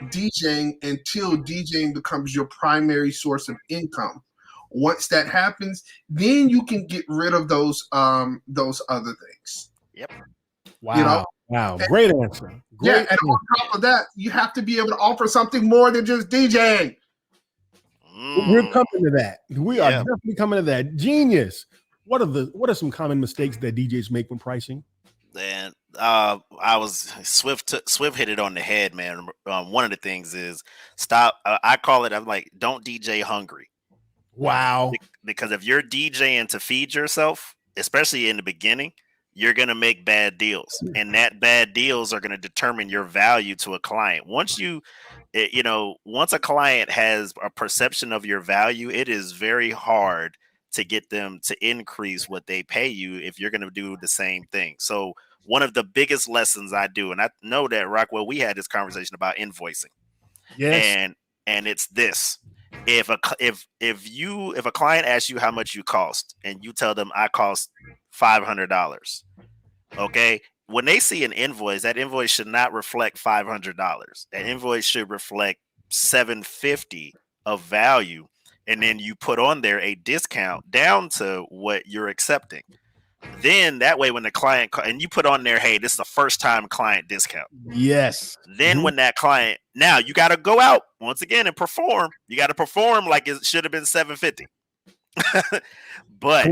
DJing until DJing becomes your primary source of income. Once that happens, then you can get rid of those other things. Yep. Wow. Wow. Great answer. And on top of that, you have to be able to offer something more than just DJing. We're coming to that. We are definitely coming to that. Genius. What are some common mistakes that DJs make when pricing? And I was Swift hit it on the head, man. One of the things is stop. I call it. I'm like, don't DJ hungry. Wow. Because if you're DJing to feed yourself, especially in the beginning, you're going to make bad deals, and that bad deals are going to determine your value to a client. Once a client has a perception of your value, it is very hard to get them to increase what they pay you if you're going to do the same thing. So one of the biggest lessons I do, and I know that Rockwell, we had this conversation about invoicing. Yes. And it's this. If a client asks you how much you cost and you tell them I cost $500, okay, when they see an invoice, that invoice should not reflect $500. That invoice should reflect $750 of value, and then you put on there a discount down to what you're accepting. Then that way, when the client and you put on there, hey, this is a first time client discount. Yes. Then when that client, now you got to go out once again and perform. You got to perform like it should have been $750. But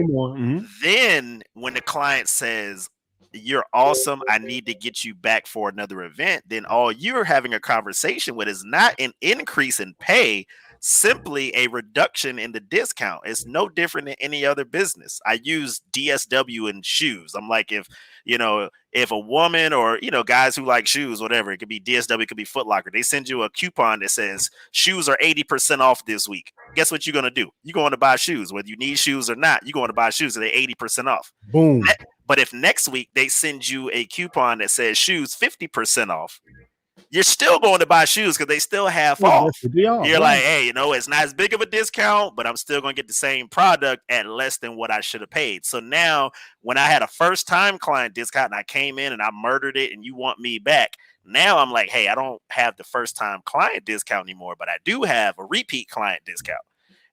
then when the client says, you're awesome, I need to get you back for another event, then all you're having a conversation with is not an increase in pay, simply a reduction in the discount. It's no different than any other business. I use DSW in shoes. I'm like, if a woman or, guys who like shoes, whatever, it could be DSW, it could be Foot Locker. They send you a coupon that says shoes are 80% off this week. Guess what you're going to do? You're going to buy shoes, whether you need shoes or not. You're going to buy shoes. So they're 80% off. Boom. But if next week they send you a coupon that says shoes 50% off, you're still going to buy shoes because they still half off. You're like, hey, it's not as big of a discount, but I'm still going to get the same product at less than what I should have paid. So now when I had a first-time client discount and I came in and I murdered it and you want me back, now I'm like, hey, I don't have the first-time client discount anymore, but I do have a repeat client discount.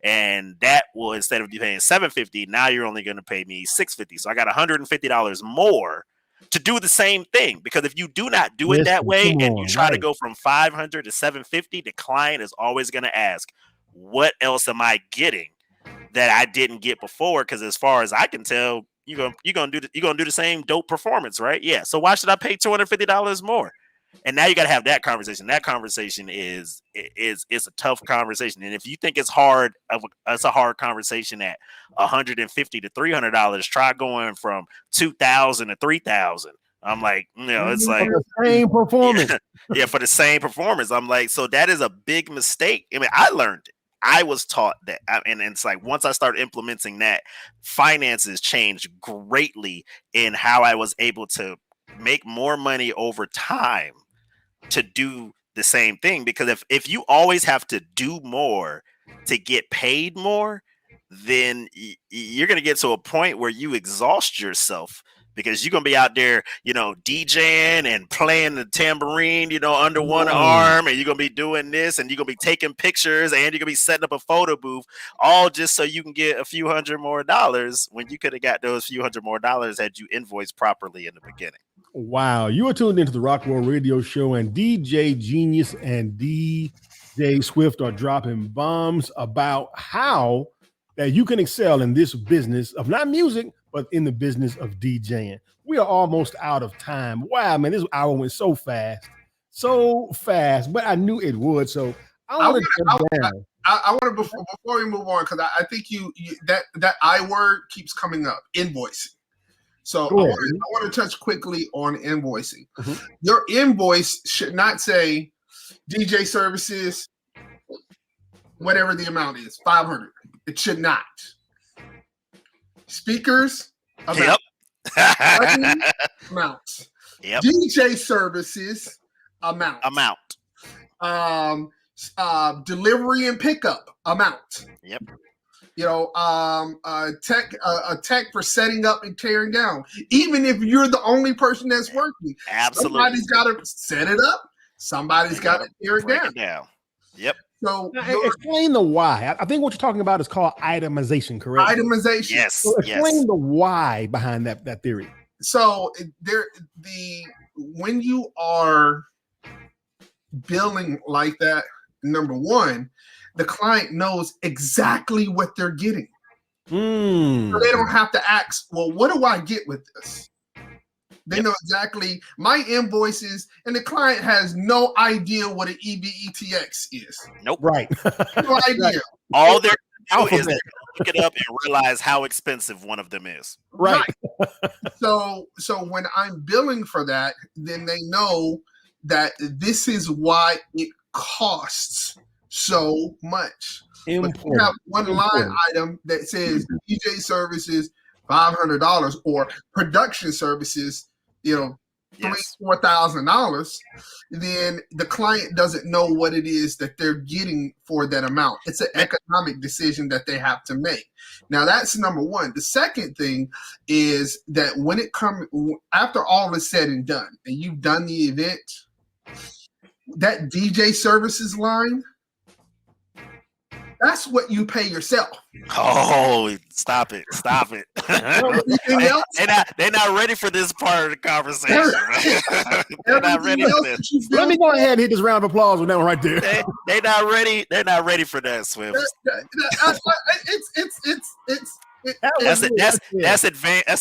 And that will, instead of you paying $750, now you're only going to pay me $650. So I got $150 more to do the same thing, because if you do not do it that way and you try to go from $500 to $750, the client is always going to ask, what else am I getting that I didn't get before? Because as far as I can tell, you're gonna do the same dope performance, right? Yeah. So why should I pay $250 more? And now you got to have that conversation. That conversation is a tough conversation. And if you think it's hard, it's a hard conversation at $150 to $300. Try going from $2,000 to $3,000. I'm like, it's like the same performance. Yeah, for the same performance. I'm like, so that is a big mistake. I mean, I learned it. I was taught that. And it's like, once I started implementing that, finances changed greatly in how I was able to make more money over time to do the same thing. Because if you always have to do more to get paid more, then you're going to get to a point where you exhaust yourself, because you're going to be out there, DJing and playing the tambourine, under one arm, and you're going to be doing this, and you're going to be taking pictures, and you're going to be setting up a photo booth, all just so you can get a few $100 more, when you could have got those few $100 more had you invoiced properly in the beginning. Wow, you are tuned into the Rockwell Radio Show, and DJ Genius and DJ Swift are dropping bombs about how that you can excel in this business of not music, but in the business of DJing. We are almost out of time. Wow, man, this hour went so fast, but I knew it would. So I want to before we move on, because I think you that I word keeps coming up, invoicing. So I want to touch quickly on invoicing. Mm-hmm. Your invoice should not say DJ services, whatever the amount is, $500. It should not. Speakers, amount. Yep. Amounts. Yep. DJ services, amount. Delivery and pickup, amount. Yep. Tech for setting up and tearing down. Even if you're the only person that's working, absolutely, somebody's got to set it up. Somebody's got to tear it down. Yep. So explain the why. I think what you're talking about is called itemization, correct? Itemization. Yes. So explain the why behind that theory. So when you are billing like that, number one, the client knows exactly what they're getting. So they don't have to ask, well, what do I get with this? They know exactly my invoices, and the client has no idea what an EBETX is. Nope. Right. No idea. Right. All they're going to do is look it up and realize how expensive one of them is. Right. So when I'm billing for that, then they know that this is why it costs so much. But you have one line item that says DJ services $500 or production services, $4,000. Then the client doesn't know what it is that they're getting for that amount. It's an economic decision that they have to make. Now that's number one. The second thing is that when it comes after all is said and done, and you've done the event, that DJ services line, that's what you pay yourself. Oh, stop it. They're not ready for this part of the conversation. They're not ready for this. Let me go ahead and hit this round of applause with that one right there. They're not ready. They're not ready for that, Swift. That's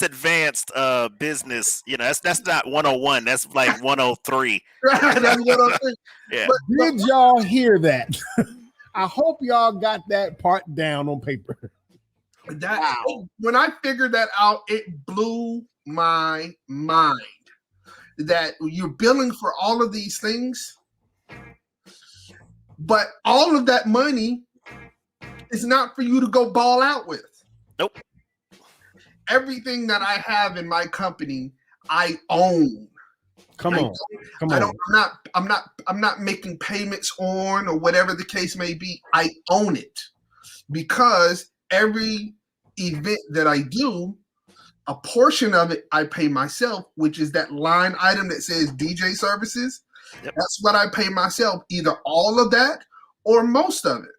advanced business. That's not 101. That's like 103. That's 103. Yeah. Did y'all hear that? I hope y'all got that part down on paper. When I figured that out, it blew my mind that you're billing for all of these things, but all of that money is not for you to go ball out with. Nope. Everything that I have in my company, I own. I'm not making payments on or whatever the case may be. I own it because every event that I do, a portion of it I pay myself, which is that line item that says DJ services. Yep. That's what I pay myself, either all of that or most of it.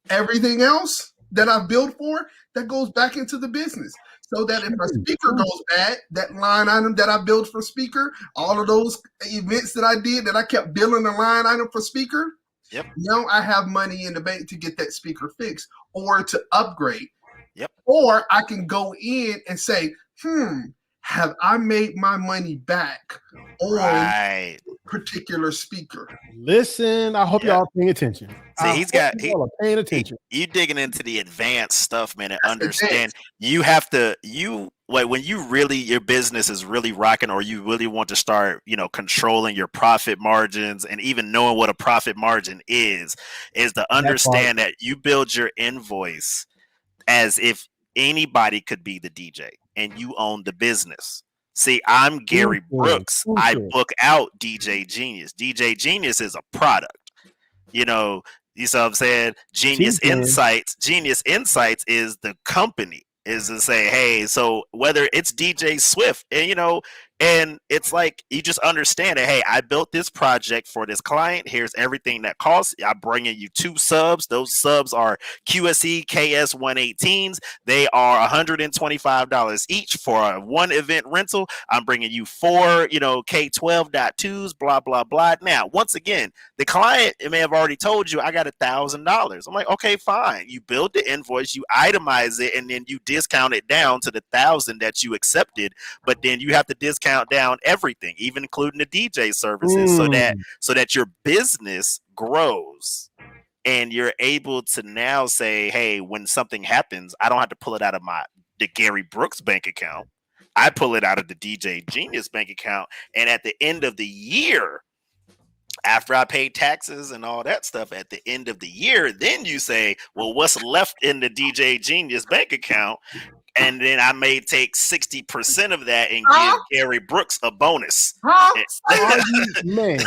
Everything else that I've billed for, that goes back into the business. So that if my speaker goes bad, that line item that I billed for speaker, all of those events that I did that I kept billing the line item for speaker, now I have money in the bank to get that speaker fixed or to upgrade. Yep. Or I can go in and say, have I made my money back on particular speaker? Listen, I hope y'all paying attention. See, paying attention. You digging into the advanced stuff, man, and understand you have to when your business is really rocking, or you really want to start, controlling your profit margins and even knowing what a profit margin is to understand that you build your invoice as if anybody could be the DJ and you own the business. See, I'm Gary Brooks. I book out DJ Genius. DJ Genius is a product. You see what I'm saying? Genius Insights is the company, is to say, hey, so whether it's DJ Swift, and And it's like you just understand that, hey, I built this project for this client. Here's everything that costs. I'm bringing you 2 subs. Those subs are QSE KS 118s. They are $125 each for a 1 event rental. I'm bringing you 4, K12.2s, blah, blah, blah. Now, once again, the client may have already told you, I got $1,000. I'm like, okay, fine. You build the invoice, you itemize it, and then you discount it down to the 1,000 that you accepted. But then you have to discount down everything, even including the DJ services, so that your business grows and you're able to now say, hey, when something happens, I don't have to pull it out of the Gary Brooks bank account. I pull it out of the DJ Genius bank account, and at the end of the year, after I pay taxes and all that stuff, at the end of the year, then you say, well, what's left in the DJ Genius bank account? And then I may take 60% of that and give Gary Brooks a bonus. Man.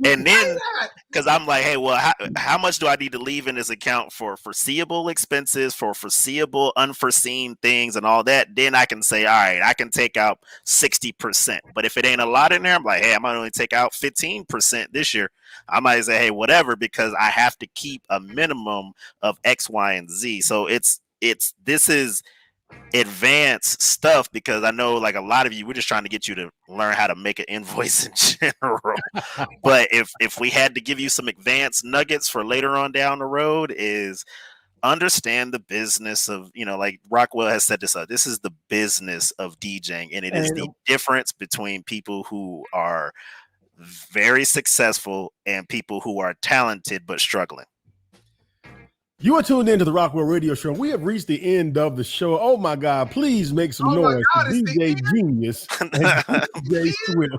And then, because I'm like, hey, well, how much do I need to leave in this account for foreseeable expenses, for foreseeable unforeseen things and all that? Then I can say, all right, I can take out 60%. But if it ain't a lot in there, I'm like, hey, I might only take out 15% this year. I might say, hey, whatever, because I have to keep a minimum of X, Y, and Z. So this is advanced stuff, because I know like a lot of you, we're just trying to get you to learn how to make an invoice in general. But if we had to give you some advanced nuggets for later on down the road, is understand the business of, like Rockwell has said this is the business of DJing, and it is the difference between people who are very successful and people who are talented but struggling. You are tuned into the Rockwell Radio Show. We have reached the end of the show. Oh my God! Please make some noise for DJ Genius and DJ Swift.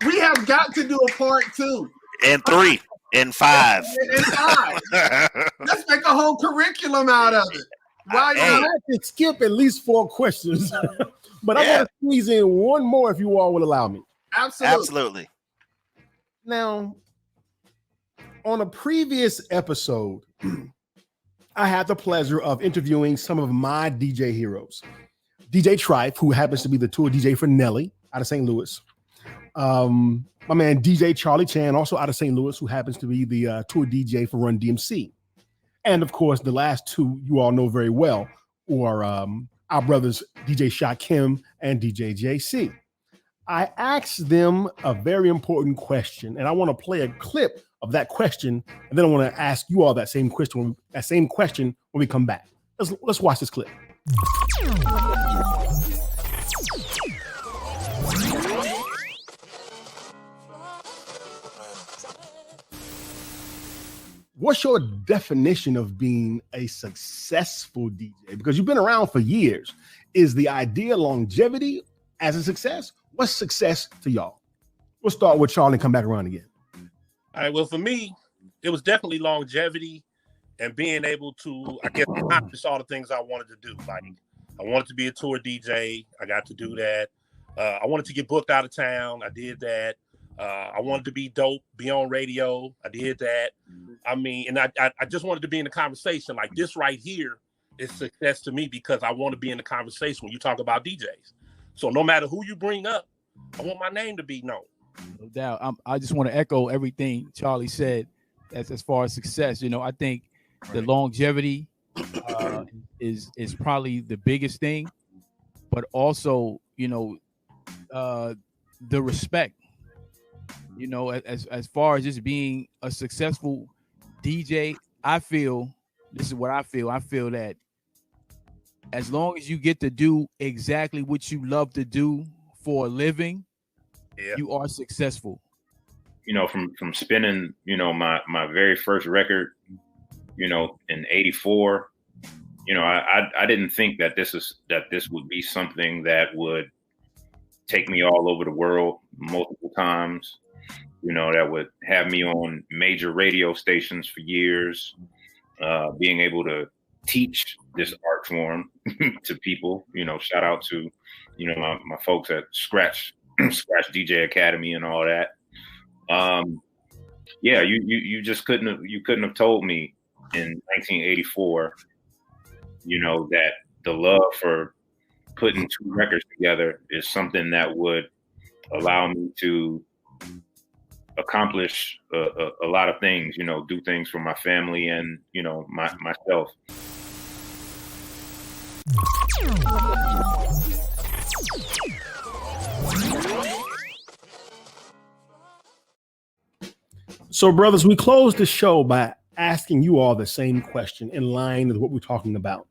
We have got to do a part 2 and 3 and 5. And 5. Let's make a whole curriculum out of it. I have to skip at least 4 questions, but I want to squeeze in one more if you all will allow me. Absolutely. Now, on a previous episode, I had the pleasure of interviewing some of my DJ heroes. DJ Trife, who happens to be the tour DJ for Nelly out of St. Louis. My man DJ Charlie Chan, also out of St. Louis, who happens to be the tour DJ for Run DMC. And of course, the last 2 you all know very well are our brothers DJ Shot Kim and DJ JC. I asked them a very important question, and I want to play a clip of that question, and then I want to ask you all that same question when we come back. Let's watch this clip. What's your definition of being a successful DJ? Because you've been around for years. Is the idea longevity as a success? What's success to y'all? We'll start with Charlie and come back around again. All right. Well, for me, it was definitely longevity and being able to, I guess, accomplish all the things I wanted to do. Like, I wanted to be a tour DJ. I got to do that. I wanted to get booked out of town. I did that. I wanted to be dope, be on radio. I did that. I mean, and I just wanted to be in the conversation. Like, this right here is success to me, because I want to be in the conversation when you talk about DJs. So no matter who you bring up, I want my name to be known. No doubt. I just want to echo everything Charlie said as far as success. I think the longevity is probably the biggest thing, but also, the respect. As far as just being a successful DJ, I feel this is what I feel. I feel that as long as you get to do exactly what you love to do for a living, you are successful. From spinning, my very first record, in '84, I didn't think that this would be something that would take me all over the world multiple times, that would have me on major radio stations for years, being able to teach this art form to people. Shout out to my folks at Scratch DJ Academy and all that. You just couldn't have told me in 1984 that the love for putting 2 records together is something that would allow me to accomplish a lot of things, do things for my family and, myself. So, brothers, we close the show by asking you all the same question in line with what we're talking about.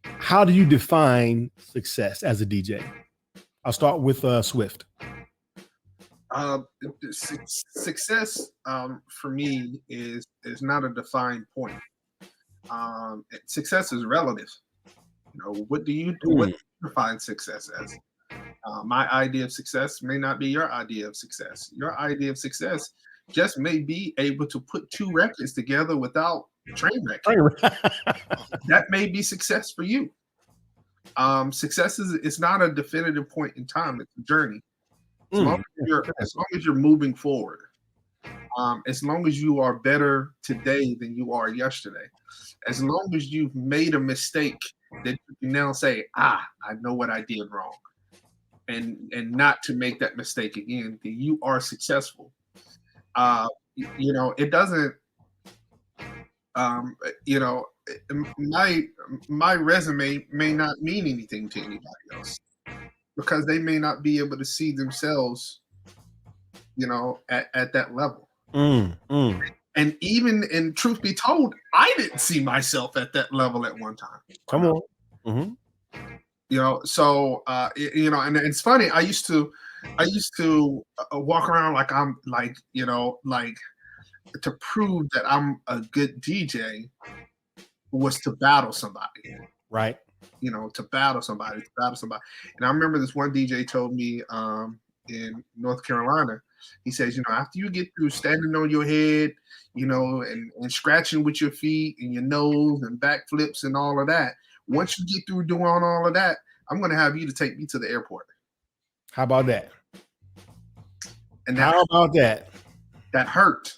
How do you define success as a DJ? I'll start with Swift. Success for me is not a defined point. Success is relative. What do you define success as? My idea of success may not be your idea of success. Your idea of success just may be able to put 2 records together without train wreck. That may be success for you. Success is not a definitive point in time. It's a journey. As long as you're moving forward, as long as you are better today than you are yesterday, as long as you've made a mistake that you can now say, I know what I did wrong, and not to make that mistake again, then you are successful. It doesn't, my resume may not mean anything to anybody else, because they may not be able to see themselves, at that level. And even truth be told, I didn't see myself at that level at one time. Come on. Mm-hmm. So and it's funny. I used to walk around like I'm like to prove that I'm a good DJ was to battle somebody. Right. To battle somebody. And I remember this one DJ told me in North Carolina, he says, after you get through standing on your head, and scratching with your feet and your nose and backflips and all of that, once you get through doing all of that, I'm going to have you to take me to the airport. How about that? And how about that? That hurt.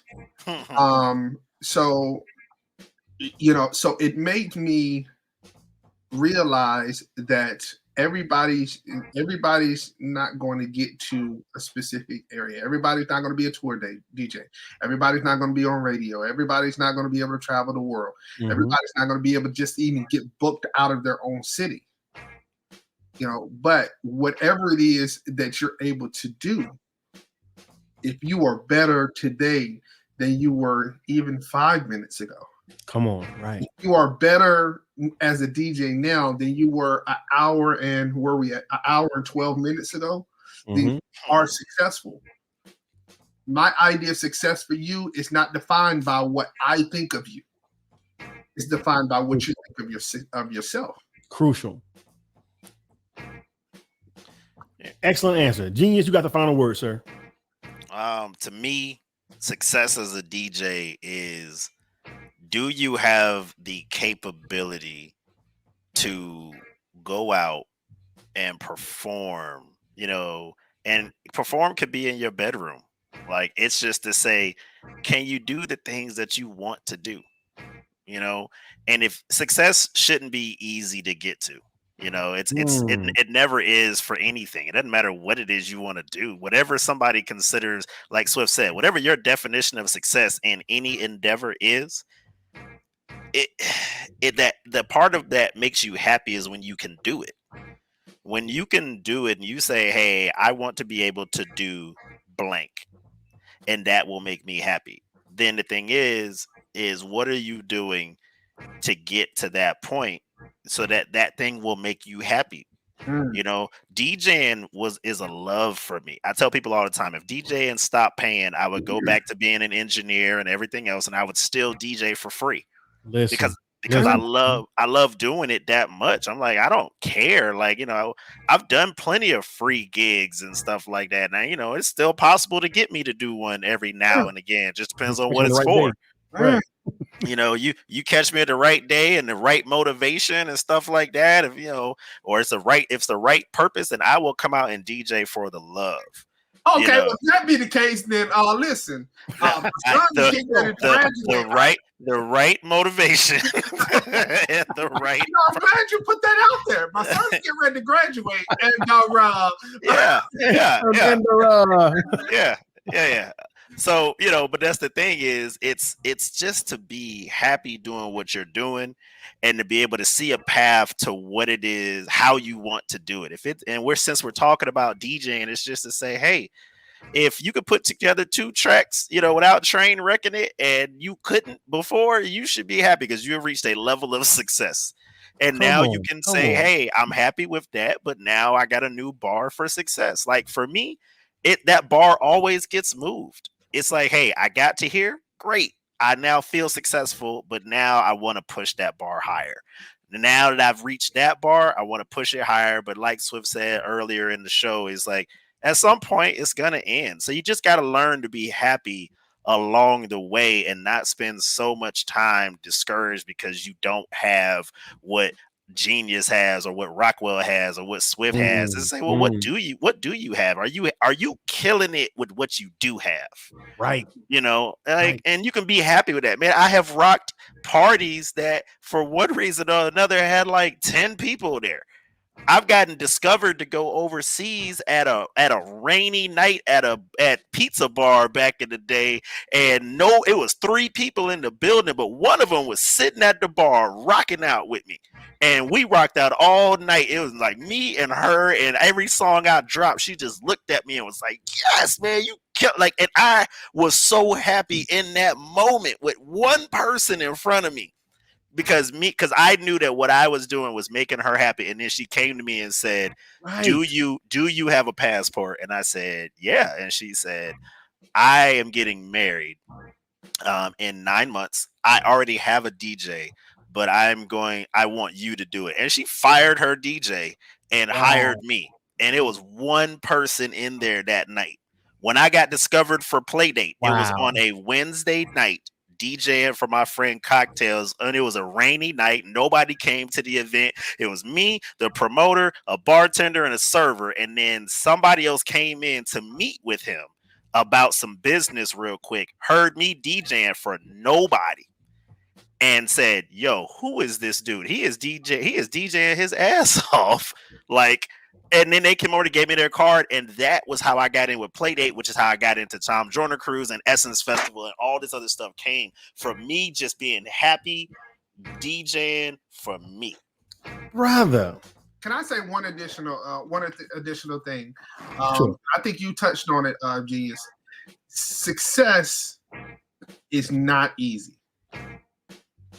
So it made me realize that everybody's not going to get to a specific area. Everybody's not going to be a tour DJ. Everybody's not going to be on radio. Everybody's not going to be able to travel the world. Mm-hmm. Everybody's not going to be able to just even get booked out of their own city. But whatever it is that you're able to do, if you are better today than you were even 5 minutes ago. Come on, right. If you are better as a DJ now than you were an hour and 12 minutes ago, then you are successful. My idea of success for you is not defined by what I think of you. It's defined by what you think of yourself. Crucial. Excellent answer. Genius, you got the final word, sir. To me, success as a DJ is, do you have the capability to go out and perform, and perform could be in your bedroom. Like, it's just to say, can you do the things that you want to do? And if success shouldn't be easy to get to, it never is for anything. It doesn't matter what it is you want to do, whatever somebody considers, like Swift said, whatever your definition of success in any endeavor is, that the part of that makes you happy is when you can do it. When you can do it and you say, hey, I want to be able to do blank, and that will make me happy. Then the thing is what are you doing to get to that point so that thing will make you happy? DJing is a love for me. I tell people all the time, if DJing stopped paying, I would go back to being an engineer and everything else, and I would still DJ for free. Because I love doing it that much. I'm like, I don't care. Like, I've done plenty of free gigs and stuff like that. Now, it's still possible to get me to do one every now and again. Just depends on what it's for. Right. You catch me at the right day and the right motivation and stuff like that. If or it's the right purpose, then I will come out and DJ for the love. Okay, You know? well, if that be the case, then listen. My son is getting ready to graduate. The right motivation and the right. I'm glad you put that out there. My son's getting ready to graduate, and yeah. So, but that's the thing is, it's just to be happy doing what you're doing, and to be able to see a path to what it is, how you want to do it. Since we're talking about DJing, it's just to say, hey, if you could put together 2 tracks, without train wrecking it, and you couldn't before, you should be happy because you have reached a level of success. And now you can say, hey, I'm happy with that, but now I got a new bar for success. Like for me, that bar always gets moved. It's like, hey, I got to here. Great. I now feel successful, but now I want to push that bar higher. Now that I've reached that bar, I want to push it higher. But like Swift said earlier in the show, is like, at some point it's going to end. So you just got to learn to be happy along the way and not spend so much time discouraged because you don't have what Genius has or what Rockwell has or what Swift has. And say, well, what do you have? Are you killing it with what you do have? Right. And you can be happy with that, man. I have rocked parties that for one reason or another had like 10 people there. I've gotten discovered to go overseas at a rainy night at Pizza Bar back in the day, and it was 3 people in the building, but one of them was sitting at the bar rocking out with me, and we rocked out all night. It was like me and her, and every song I dropped, she just looked at me and was like, "Yes, man, you killed!" Like, and I was so happy in that moment with one person in front of me. Because I knew that what I was doing was making her happy, and then she came to me and said, right. "Do you have a passport?" And I said, "Yeah." And she said, "I am getting married in 9 months. I already have a DJ, but I want you to do it." And she fired her DJ and hired me. And it was one person in there that night. When I got discovered for Playdate, it was on a Wednesday night. DJing for my friend Cocktails, and it was a rainy night. Nobody came to the event. It was me, the promoter, a bartender, and a server. And then somebody else came in to meet with him about some business real quick, heard me DJing for nobody, and said, "Yo, who is this dude? He is DJing his ass off." Like, and then they came over to give me their card, and that was how I got in with Playdate, which is how I got into Tom Joyner Cruise and Essence Festival, and all this other stuff came from me just being happy DJing for me. Brother, can I say one additional thing? Sure. I think you touched on it, Genius. Success is not easy.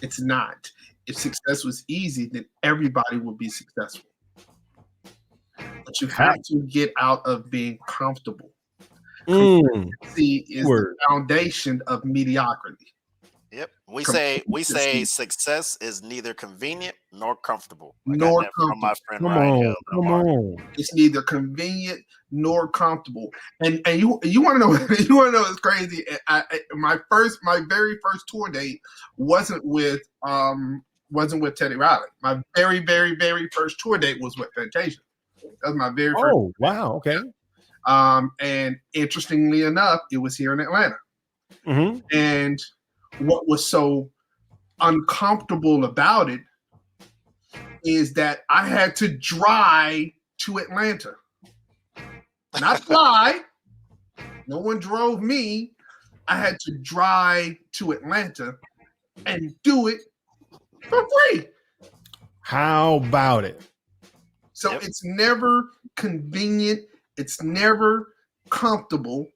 It's not. If success was easy, then everybody would be successful. But you have to get out of being comfortable. Consistency is the foundation of mediocrity. Yep. We say success is neither convenient nor comfortable. From my friend Ryan. Come on. It's neither convenient nor comfortable. And you want to know what's crazy? My very first tour date wasn't with Teddy Riley. My very, very, very first tour date was with Fantasia. That was my very first. Oh, wow. Okay. And interestingly enough, it was here in Atlanta. Mm-hmm. And what was so uncomfortable about it is that I had to drive to Atlanta. Not fly. No one drove me. I had to drive to Atlanta and do it for free. How about it? So It's never convenient. It's never comfortable.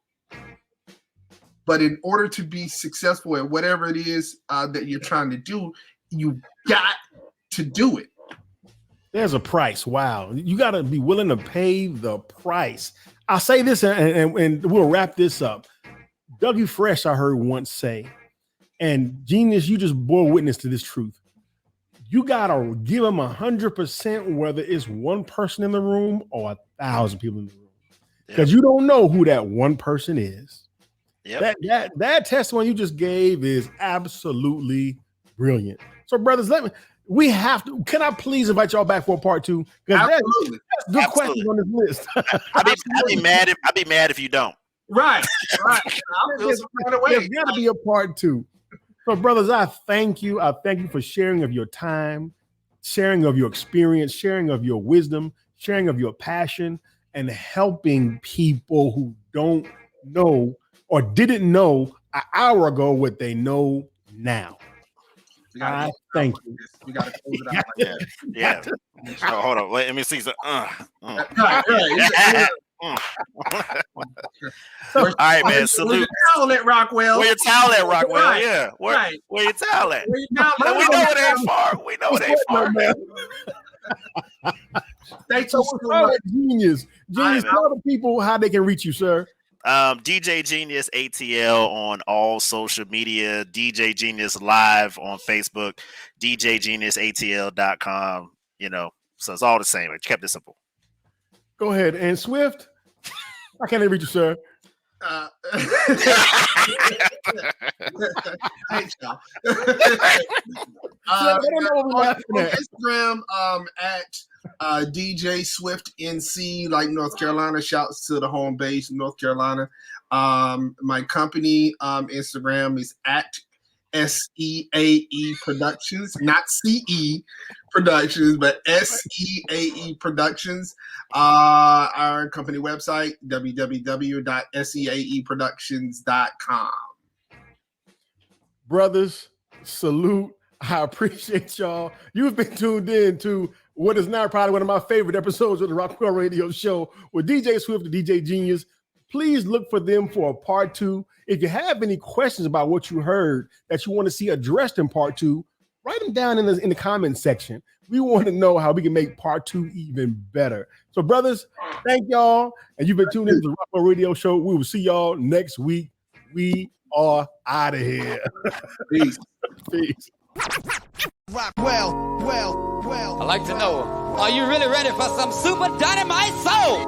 But in order to be successful at whatever it is that you're trying to do, you got to do it. There's a price. Wow. You got to be willing to pay the price. I'll say this and we'll wrap this up. Dougie Fresh, I heard once say, and Genius, you just bore witness to this truth. You got to give them 100%, whether it's one person in the room or 1,000 people in the room. Because you don't know who that one person is. Yep. That testimony you just gave is absolutely brilliant. So, brothers, we have to. Can I please invite y'all back for part 2? Because that's good questions on this list. I'd be mad if you don't. Right. There's got to be a part 2. So, brothers, I thank you. I thank you for sharing of your time, sharing of your experience, sharing of your wisdom, sharing of your passion, and helping people who don't know or didn't know an hour ago what they know now. I thank you. We got to close it out like that. Yeah. Oh, hold on. Let me see. All right, man. Salute. Where your towel at, Rockwell? Where your towel at, Rockwell? Right. Yeah. Where your towel at? Where your towel? We know it ain't far. We know it ain't far. Thank you so much. Genius. Tell the people how they can reach you, sir. DJ Genius ATL on all social media, DJ Genius Live on Facebook, DJGeniusATL.com. So it's all the same. I kept it simple. Go ahead. And Swift, how can they reach you, sir? Thanks, y'all. On Instagram at DJ Swift NC, like North Carolina. Shouts to the home base, North Carolina. My company Instagram is at SEAE Productions, not CE Productions, but SEAE Productions. Our company website, www.seaeproductions.com. Brothers, salute. I appreciate y'all. You've been tuned in to what is now probably one of my favorite episodes of the Rockwell Radio Show with DJ Swift and DJ Genius. Please look for them for a part 2. If you have any questions about what you heard that you want to see addressed in part 2, write them down in the comment section. We want to know how we can make part 2 even better. So, brothers, thank y'all. And you've been tuned in to the Rockwell Radio Show. We will see y'all next week. We are out of here. Peace. Peace. I'd like to know, are you really ready for some super dynamite soul?